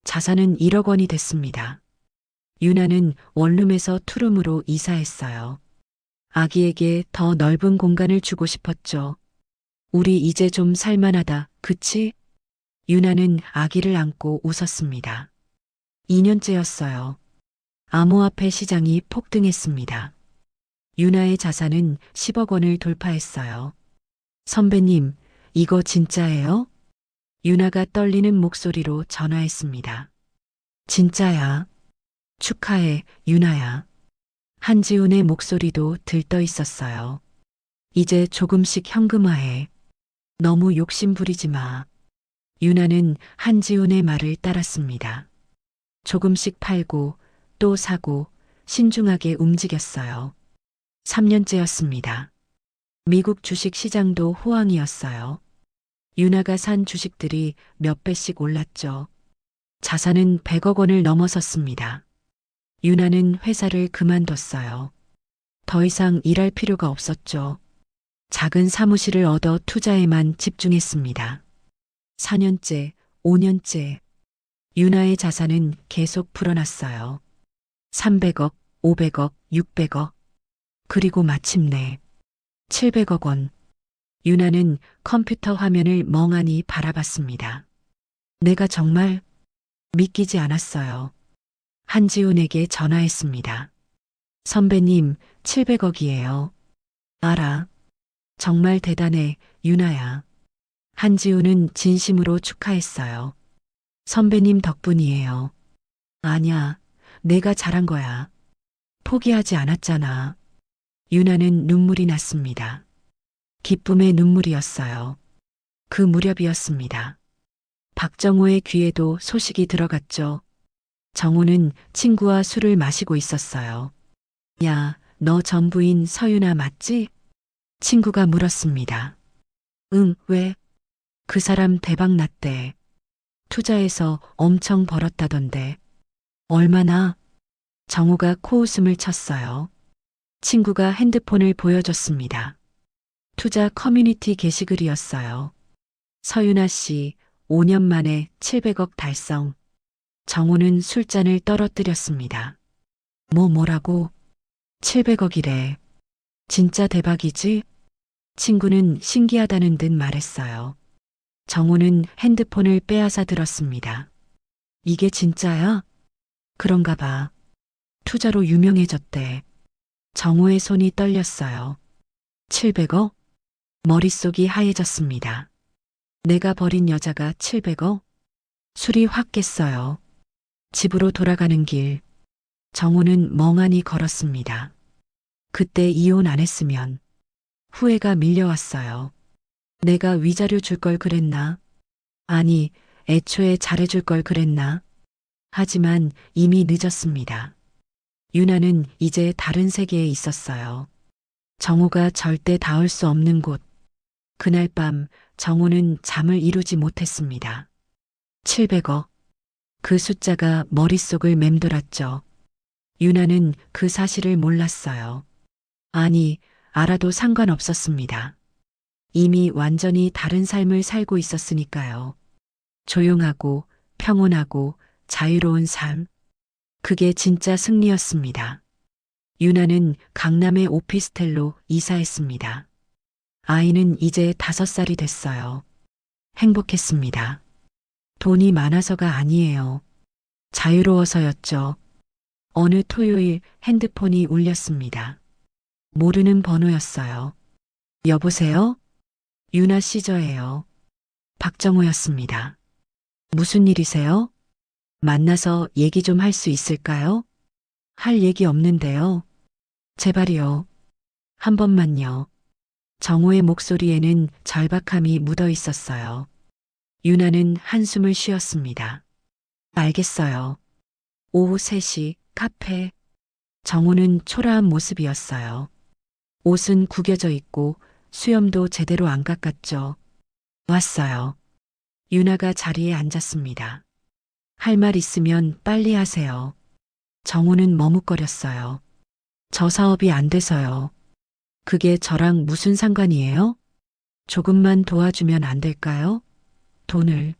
[SPEAKER 2] 자산은 1억 원이 됐습니다. 유나는 원룸에서 투룸으로 이사했어요. 아기에게 더 넓은 공간을 주고 싶었죠. 우리 이제 좀 살만하다, 그치? 유나는 아기를 안고 웃었습니다. 2년째였어요. 암호화폐 시장이 폭등했습니다. 유나의 자산은 10억 원을 돌파했어요. 선배님, 이거 진짜예요? 유나가 떨리는 목소리로 전화했습니다. 진짜야. 축하해, 유나야. 한지훈의 목소리도 들떠 있었어요. 이제 조금씩 현금화해. 너무 욕심 부리지 마. 유나는 한지훈의 말을 따랐습니다. 조금씩 팔고 또 사고 신중하게 움직였어요. 3년째였습니다. 미국 주식 시장도 호황이었어요. 유나가 산 주식들이 몇 배씩 올랐죠. 자산은 100억 원을 넘어섰습니다. 유나는 회사를 그만뒀어요. 더 이상 일할 필요가 없었죠. 작은 사무실을 얻어 투자에만 집중했습니다. 4년째, 5년째. 유나의 자산은 계속 불어났어요. 300억, 500억, 600억. 그리고 마침내 700억 원. 유나는 컴퓨터 화면을 멍하니 바라봤습니다. 내가 정말 믿기지 않았어요. 한지훈에게 전화했습니다. 선배님, 700억이에요. 알아. 정말 대단해, 유나야. 한지훈은 진심으로 축하했어요. 선배님 덕분이에요. 아냐, 내가 잘한 거야. 포기하지 않았잖아. 유나는 눈물이 났습니다. 기쁨의 눈물이었어요. 그 무렵이었습니다. 박정호의 귀에도 소식이 들어갔죠. 정호는 친구와 술을 마시고 있었어요. 야, 너 전부인 서유나 맞지? 친구가 물었습니다. 응, 왜? 그 사람 대박 났대. 투자해서 엄청 벌었다던데. 얼마나? 정호가 코웃음을 쳤어요. 친구가 핸드폰을 보여줬습니다. 투자 커뮤니티 게시글이었어요. 서유나 씨, 5년 만에 700억 달성. 정호는 술잔을 떨어뜨렸습니다. 뭐라고? 700억이래. 진짜 대박이지? 친구는 신기하다는 듯 말했어요. 정호는 핸드폰을 빼앗아 들었습니다. 이게 진짜야? 그런가 봐. 투자로 유명해졌대. 정호의 손이 떨렸어요. 700억? 머릿속이 하얘졌습니다. 내가 버린 여자가 700억? 술이 확 깼어요. 집으로 돌아가는 길. 정호는 멍하니 걸었습니다. 그때 이혼 안 했으면 후회가 밀려왔어요. 내가 위자료 줄 걸 그랬나? 아니, 애초에 잘해줄 걸 그랬나? 하지만 이미 늦었습니다. 유나는 이제 다른 세계에 있었어요. 정호가 절대 닿을 수 없는 곳. 그날 밤 정호는 잠을 이루지 못했습니다. 700억. 그 숫자가 머릿속을 맴돌았죠. 유나는 그 사실을 몰랐어요. 아니, 알아도 상관없었습니다. 이미 완전히 다른 삶을 살고 있었으니까요. 조용하고 평온하고 자유로운 삶. 그게 진짜 승리였습니다. 유나는 강남의 오피스텔로 이사했습니다. 아이는 이제 5살이 됐어요. 행복했습니다. 돈이 많아서가 아니에요. 자유로워서였죠. 어느 토요일 핸드폰이 울렸습니다. 모르는 번호였어요. 여보세요? 유나 씨 저예요. 박정호였습니다. 무슨 일이세요? 만나서 얘기 좀 할 수 있을까요? 할 얘기 없는데요. 제발요. 한 번만요. 정호의 목소리에는 절박함이 묻어 있었어요. 유나는 한숨을 쉬었습니다. 알겠어요. 오후 3시 카페. 정호는 초라한 모습이었어요. 옷은 구겨져 있고 수염도 제대로 안 깎았죠. 왔어요. 유나가 자리에 앉았습니다. 할 말 있으면 빨리 하세요. 정호는 머뭇거렸어요. 저 사업이 안 돼서요. 그게 저랑 무슨 상관이에요? 조금만 도와주면 안 될까요? 돈을.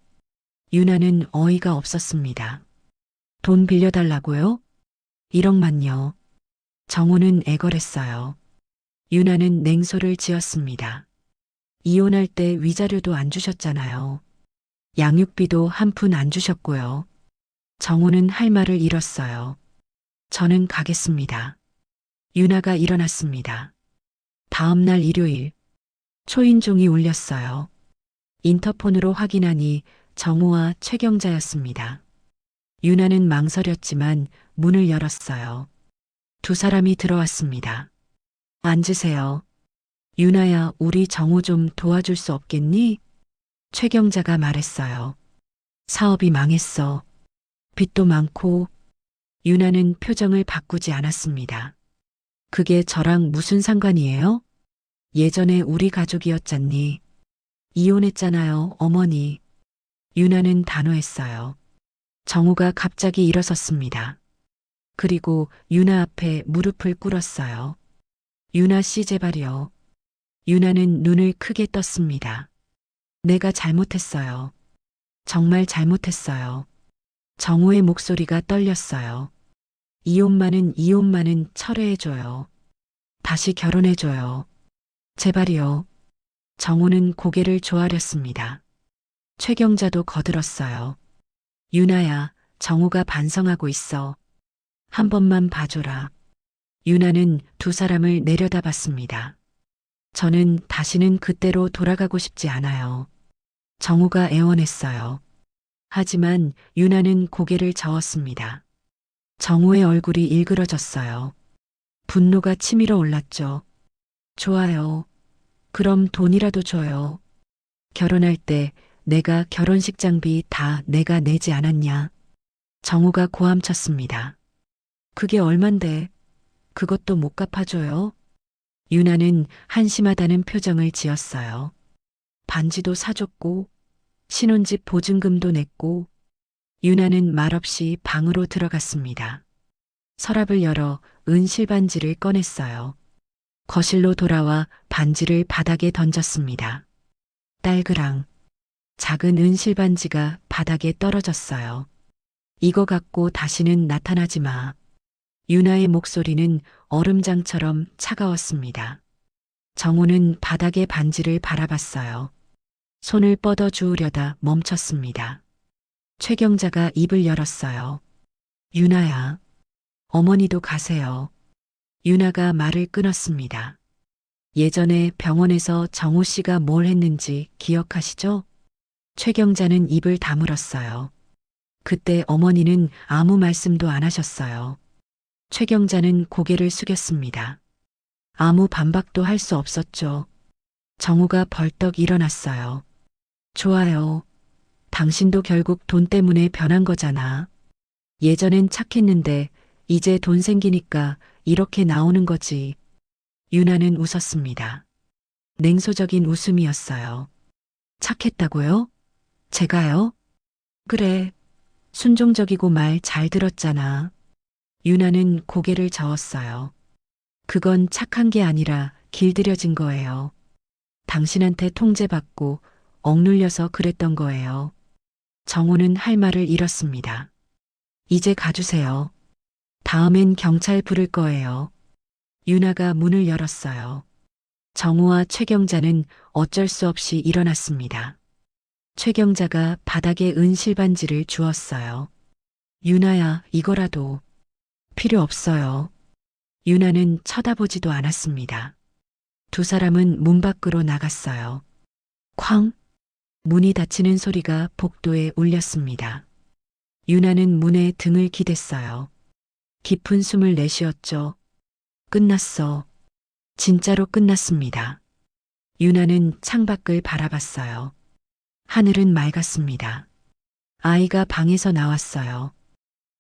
[SPEAKER 2] 유나는 어이가 없었습니다. 돈 빌려달라고요? 1억만요. 정호는 애걸했어요. 유나는 냉소를 지었습니다. 이혼할 때 위자료도 안 주셨잖아요. 양육비도 한 푼 안 주셨고요. 정호는 할 말을 잃었어요. 저는 가겠습니다. 유나가 일어났습니다. 다음 날 일요일 초인종이 울렸어요. 인터폰으로 확인하니 정우와 최경자였습니다. 유나는 망설였지만 문을 열었어요. 두 사람이 들어왔습니다. 앉으세요. 유나야, 우리 정우 좀 도와줄 수 없겠니? 최경자가 말했어요. 사업이 망했어. 빚도 많고. 유나는 표정을 바꾸지 않았습니다. 그게 저랑 무슨 상관이에요? 예전에 우리 가족이었잖니. 이혼했잖아요, 어머니. 유나는 단호했어요. 정우가 갑자기 일어섰습니다. 그리고 유나 앞에 무릎을 꿇었어요. 유나 씨 제발요. 유나는 눈을 크게 떴습니다. 내가 잘못했어요. 정말 잘못했어요. 정우의 목소리가 떨렸어요. 이혼만은 철회해줘요. 다시 결혼해줘요. 제발이요. 정우는 고개를 조아렸습니다. 최경자도 거들었어요. 유나야, 정우가 반성하고 있어. 한 번만 봐줘라. 유나는 두 사람을 내려다봤습니다. 저는 다시는 그때로 돌아가고 싶지 않아요. 정우가 애원했어요. 하지만 유나는 고개를 저었습니다. 정우의 얼굴이 일그러졌어요. 분노가 치밀어 올랐죠. 좋아요. 그럼 돈이라도 줘요. 결혼할 때 내가 결혼식 장비 다 내가 내지 않았냐. 정우가 고함쳤습니다. 그게 얼만데 그것도 못 갚아줘요? 유나는 한심하다는 표정을 지었어요. 반지도 사줬고 신혼집 보증금도 냈고. 유나는 말없이 방으로 들어갔습니다. 서랍을 열어 은실 반지를 꺼냈어요. 거실로 돌아와 반지를 바닥에 던졌습니다. 딸그랑 작은 은실 반지가 바닥에 떨어졌어요. 이거 갖고 다시는 나타나지 마. 유나의 목소리는 얼음장처럼 차가웠습니다. 정우는 바닥의 반지를 바라봤어요. 손을 뻗어 주우려다 멈췄습니다. 최경자가 입을 열었어요. 유나야, 어머니도 가세요. 유나가 말을 끊었습니다. 예전에 병원에서 정우 씨가 뭘 했는지 기억하시죠? 최경자는 입을 다물었어요. 그때 어머니는 아무 말씀도 안 하셨어요. 최경자는 고개를 숙였습니다. 아무 반박도 할 수 없었죠. 정우가 벌떡 일어났어요. 좋아요. 당신도 결국 돈 때문에 변한 거잖아. 예전엔 착했는데 이제 돈 생기니까 이렇게 나오는 거지. 유나는 웃었습니다. 냉소적인 웃음이었어요. 착했다고요? 제가요? 그래. 순종적이고 말 잘 들었잖아. 유나는 고개를 저었어요. 그건 착한 게 아니라 길들여진 거예요. 당신한테 통제받고 억눌려서 그랬던 거예요. 정우는 할 말을 잃었습니다. 이제 가주세요. 다음엔 경찰 부를 거예요. 유나가 문을 열었어요. 정우와 최경자는 어쩔 수 없이 일어났습니다. 최경자가 바닥에 은실 반지를 주었어요. 유나야, 이거라도. 필요 없어요. 유나는 쳐다보지도 않았습니다. 두 사람은 문 밖으로 나갔어요. 쾅! 문이 닫히는 소리가 복도에 울렸습니다. 유나는 문에 등을 기댔어요. 깊은 숨을 내쉬었죠. 끝났어. 진짜로 끝났습니다. 유나는 창밖을 바라봤어요. 하늘은 맑았습니다. 아이가 방에서 나왔어요.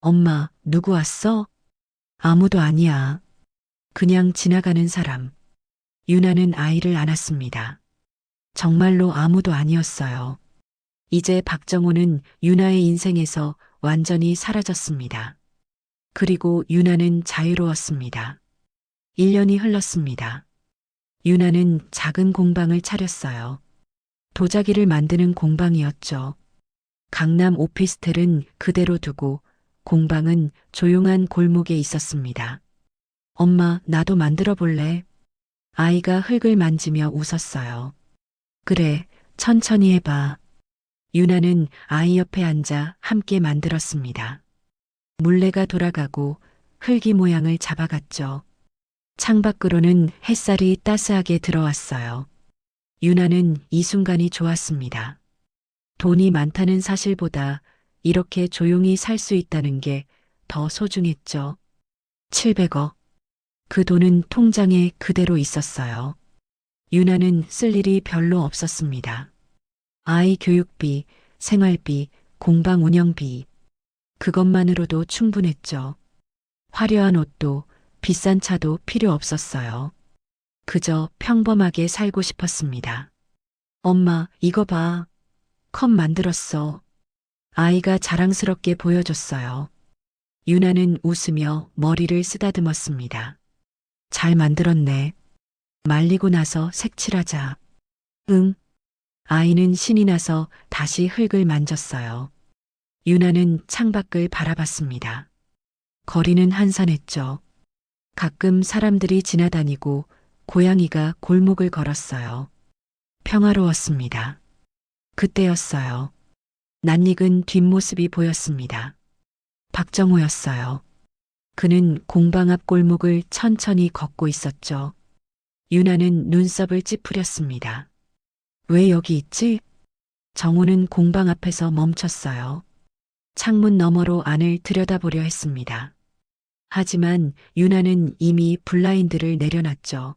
[SPEAKER 2] 엄마, 누구 왔어? 아무도 아니야. 그냥 지나가는 사람. 유나는 아이를 안았습니다. 정말로 아무도 아니었어요. 이제 박정호는 유나의 인생에서 완전히 사라졌습니다. 그리고 유나는 자유로웠습니다. 1년이 흘렀습니다. 유나는 작은 공방을 차렸어요. 도자기를 만드는 공방이었죠. 강남 오피스텔은 그대로 두고 공방은 조용한 골목에 있었습니다. 엄마, 나도 만들어 볼래? 아이가 흙을 만지며 웃었어요. 그래, 천천히 해봐. 유나는 아이 옆에 앉아 함께 만들었습니다. 물레가 돌아가고 흙이 모양을 잡아갔죠. 창밖으로는 햇살이 따스하게 들어왔어요. 유나는 이 순간이 좋았습니다. 돈이 많다는 사실보다 이렇게 조용히 살 수 있다는 게 더 소중했죠. 700억. 그 돈은 통장에 그대로 있었어요. 유나는 쓸 일이 별로 없었습니다. 아이 교육비, 생활비, 공방 운영비. 그것만으로도 충분했죠. 화려한 옷도 비싼 차도 필요 없었어요. 그저 평범하게 살고 싶었습니다. 엄마, 이거 봐. 컵 만들었어. 아이가 자랑스럽게 보여줬어요. 유나는 웃으며 머리를 쓰다듬었습니다. 잘 만들었네. 말리고 나서 색칠하자. 응. 아이는 신이 나서 다시 흙을 만졌어요. 유나는 창밖을 바라봤습니다. 거리는 한산했죠. 가끔 사람들이 지나다니고 고양이가 골목을 걸었어요. 평화로웠습니다. 그때였어요. 낯익은 뒷모습이 보였습니다. 박정호였어요. 그는 공방 앞 골목을 천천히 걷고 있었죠. 유나는 눈썹을 찌푸렸습니다. 왜 여기 있지? 정호는 공방 앞에서 멈췄어요. 창문 너머로 안을 들여다보려 했습니다. 하지만 유나는 이미 블라인드를 내려놨죠.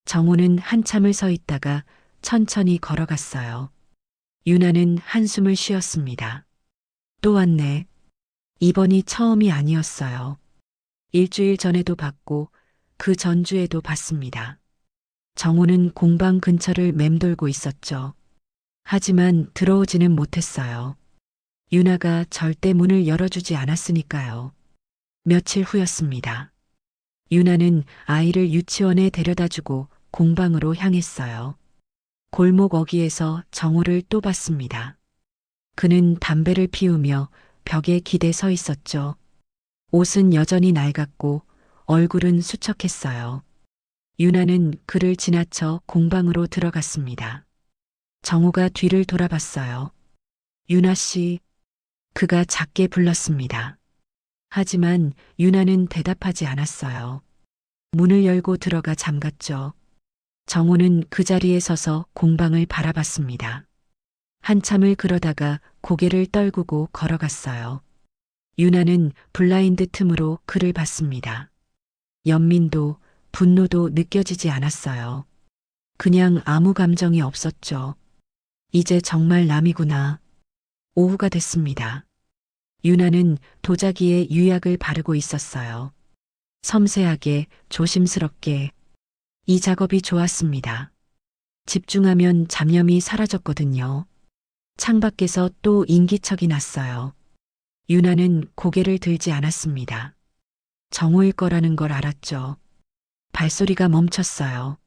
[SPEAKER 2] 정호는 한참을 서 있다가 천천히 걸어갔어요. 유나는 한숨을 쉬었습니다. 또 왔네. 이번이 처음이 아니었어요. 일주일 전에도 봤고 그 전주에도 봤습니다. 정호는 공방 근처를 맴돌고 있었죠. 하지만 들어오지는 못했어요. 유나가 절대 문을 열어주지 않았으니까요. 며칠 후였습니다. 유나는 아이를 유치원에 데려다주고 공방으로 향했어요. 골목 어귀에서 정호를 또 봤습니다. 그는 담배를 피우며 벽에 기대 서 있었죠. 옷은 여전히 낡았고 얼굴은 수척했어요. 유나는 그를 지나쳐 공방으로 들어갔습니다. 정호가 뒤를 돌아봤어요. 유나 씨, 그가 작게 불렀습니다. 하지만 유나는 대답하지 않았어요. 문을 열고 들어가 잠갔죠. 정호는 그 자리에 서서 공방을 바라봤습니다. 한참을 그러다가 고개를 떨구고 걸어갔어요. 유나는 블라인드 틈으로 그를 봤습니다. 연민도 분노도 느껴지지 않았어요. 그냥 아무 감정이 없었죠. 이제 정말 남이구나. 오후가 됐습니다. 유나는 도자기에 유약을 바르고 있었어요. 섬세하게, 조심스럽게. 이 작업이 좋았습니다. 집중하면 잡념이 사라졌거든요. 창밖에서 또 인기척이 났어요. 유나는 고개를 들지 않았습니다. 정호일 거라는 걸 알았죠. 발소리가 멈췄어요.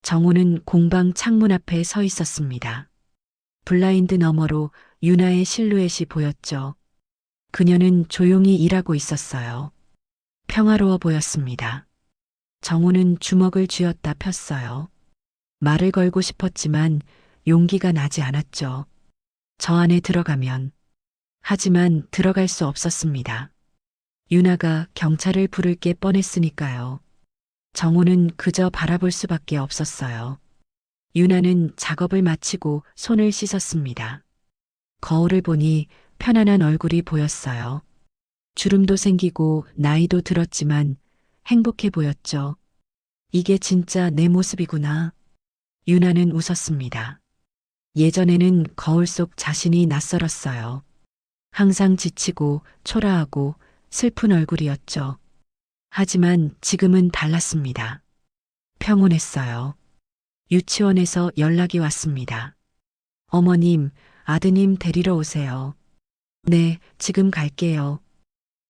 [SPEAKER 2] 정호는 공방 창문 앞에 서 있었습니다. 블라인드 너머로 유나의 실루엣이 보였죠. 그녀는 조용히 일하고 있었어요. 평화로워 보였습니다. 정호는 주먹을 쥐었다 폈어요. 말을 걸고 싶었지만 용기가 나지 않았죠. 저 안에 들어가면. 하지만 들어갈 수 없었습니다. 유나가 경찰을 부를 게 뻔했으니까요. 정호는 그저 바라볼 수밖에 없었어요. 유나는 작업을 마치고 손을 씻었습니다. 거울을 보니 편안한 얼굴이 보였어요. 주름도 생기고 나이도 들었지만 행복해 보였죠. 이게 진짜 내 모습이구나. 유나는 웃었습니다. 예전에는 거울 속 자신이 낯설었어요. 항상 지치고 초라하고 슬픈 얼굴이었죠. 하지만 지금은 달랐습니다. 평온했어요. 유치원에서 연락이 왔습니다. 어머님, 아드님 데리러 오세요. 네, 지금 갈게요.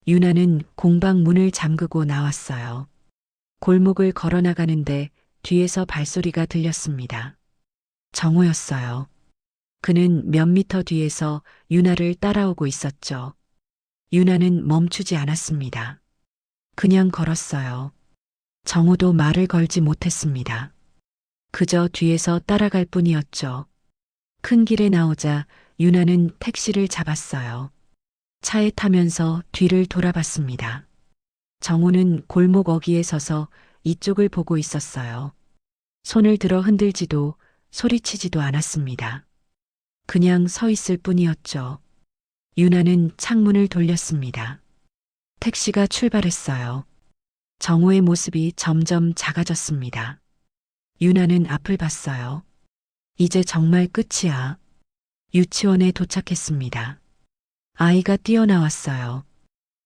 [SPEAKER 2] 유나는 공방 문을 잠그고 나왔어요. 골목을 걸어 나가는데 뒤에서 발소리가 들렸습니다. 정호였어요. 그는 몇 미터 뒤에서 유나를 따라오고 있었죠. 유나는 멈추지 않았습니다. 그냥 걸었어요. 정호도 말을 걸지 못했습니다. 그저 뒤에서 따라갈 뿐이었죠. 큰 길에 나오자 유나는 택시를 잡았어요. 차에 타면서 뒤를 돌아봤습니다. 정호는 골목 어귀에 서서 이쪽을 보고 있었어요. 손을 들어 흔들지도 소리치지도 않았습니다. 그냥 서 있을 뿐이었죠. 유나는 창문을 돌렸습니다. 택시가 출발했어요. 정호의 모습이 점점 작아졌습니다. 유나는 앞을 봤어요. 이제 정말 끝이야. 유치원에 도착했습니다. 아이가 뛰어나왔어요.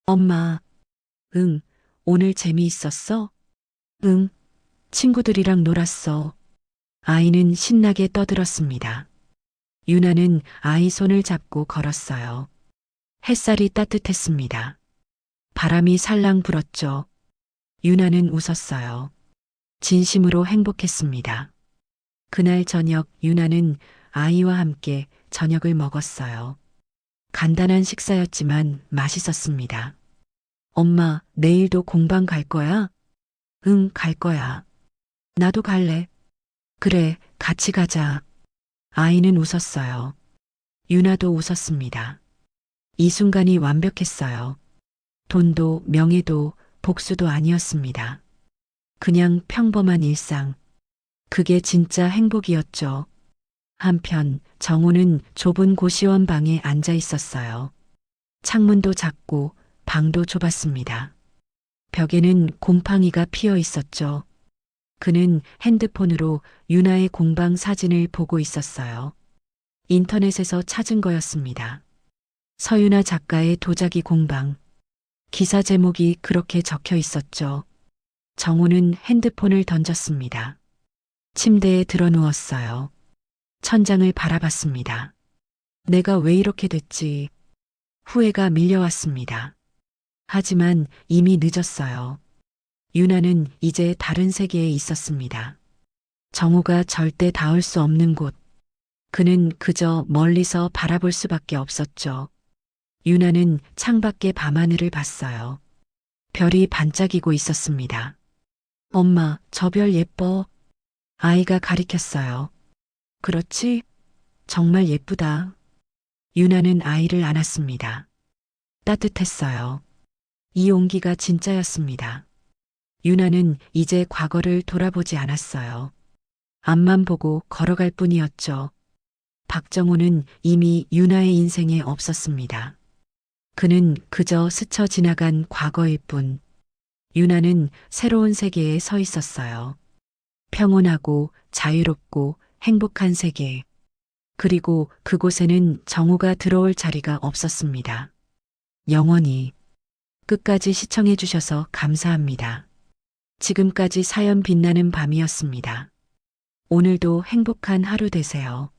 [SPEAKER 2] 엄마, 응, 오늘 재미있었어? 응, 친구들이랑 놀았어. 아이는 신나게 떠들었습니다. 유나는 아이 손을 잡고 걸었어요. 햇살이 따뜻했습니다. 바람이 살랑 불었죠. 유나는 웃었어요. 진심으로 행복했습니다. 그날 저녁 유나는 아이와 함께 저녁을 먹었어요. 간단한 식사였지만 맛있었습니다. 엄마, 내일도 공방 갈 거야? 응, 갈 거야. 나도 갈래. 그래, 같이 가자. 아이는 웃었어요. 유나도 웃었습니다. 이 순간이 완벽했어요. 돈도 명예도 복수도 아니었습니다. 그냥 평범한 일상. 그게 진짜 행복이었죠. 한편 정우는 좁은 고시원 방에 앉아 있었어요. 창문도 작고 방도 좁았습니다. 벽에는 곰팡이가 피어 있었죠. 그는 핸드폰으로 유나의 공방 사진을 보고 있었어요. 인터넷에서 찾은 거였습니다. 서유나 작가의 도자기 공방. 기사 제목이 그렇게 적혀 있었죠. 정우는 핸드폰을 던졌습니다. 침대에 드러누웠어요. 천장을 바라봤습니다. 내가 왜 이렇게 됐지? 후회가 밀려왔습니다. 하지만 이미 늦었어요. 유나는 이제 다른 세계에 있었습니다. 정우가 절대 닿을 수 없는 곳. 그는 그저 멀리서 바라볼 수밖에 없었죠. 유나는 창밖의 밤하늘을 봤어요. 별이 반짝이고 있었습니다. 엄마, 저 별 예뻐. 아이가 가리켰어요. 그렇지? 정말 예쁘다. 유나는 아이를 안았습니다. 따뜻했어요. 이 온기가 진짜였습니다. 유나는 이제 과거를 돌아보지 않았어요. 앞만 보고 걸어갈 뿐이었죠. 박정호는 이미 유나의 인생에 없었습니다. 그는 그저 스쳐 지나간 과거일 뿐. 유나는 새로운 세계에 서 있었어요. 평온하고 자유롭고 행복한 세계. 그리고 그곳에는 정우가 들어올 자리가 없었습니다. 영원히. 끝까지 시청해 주셔서 감사합니다. 지금까지 사연 빛나는 밤이었습니다. 오늘도 행복한 하루 되세요.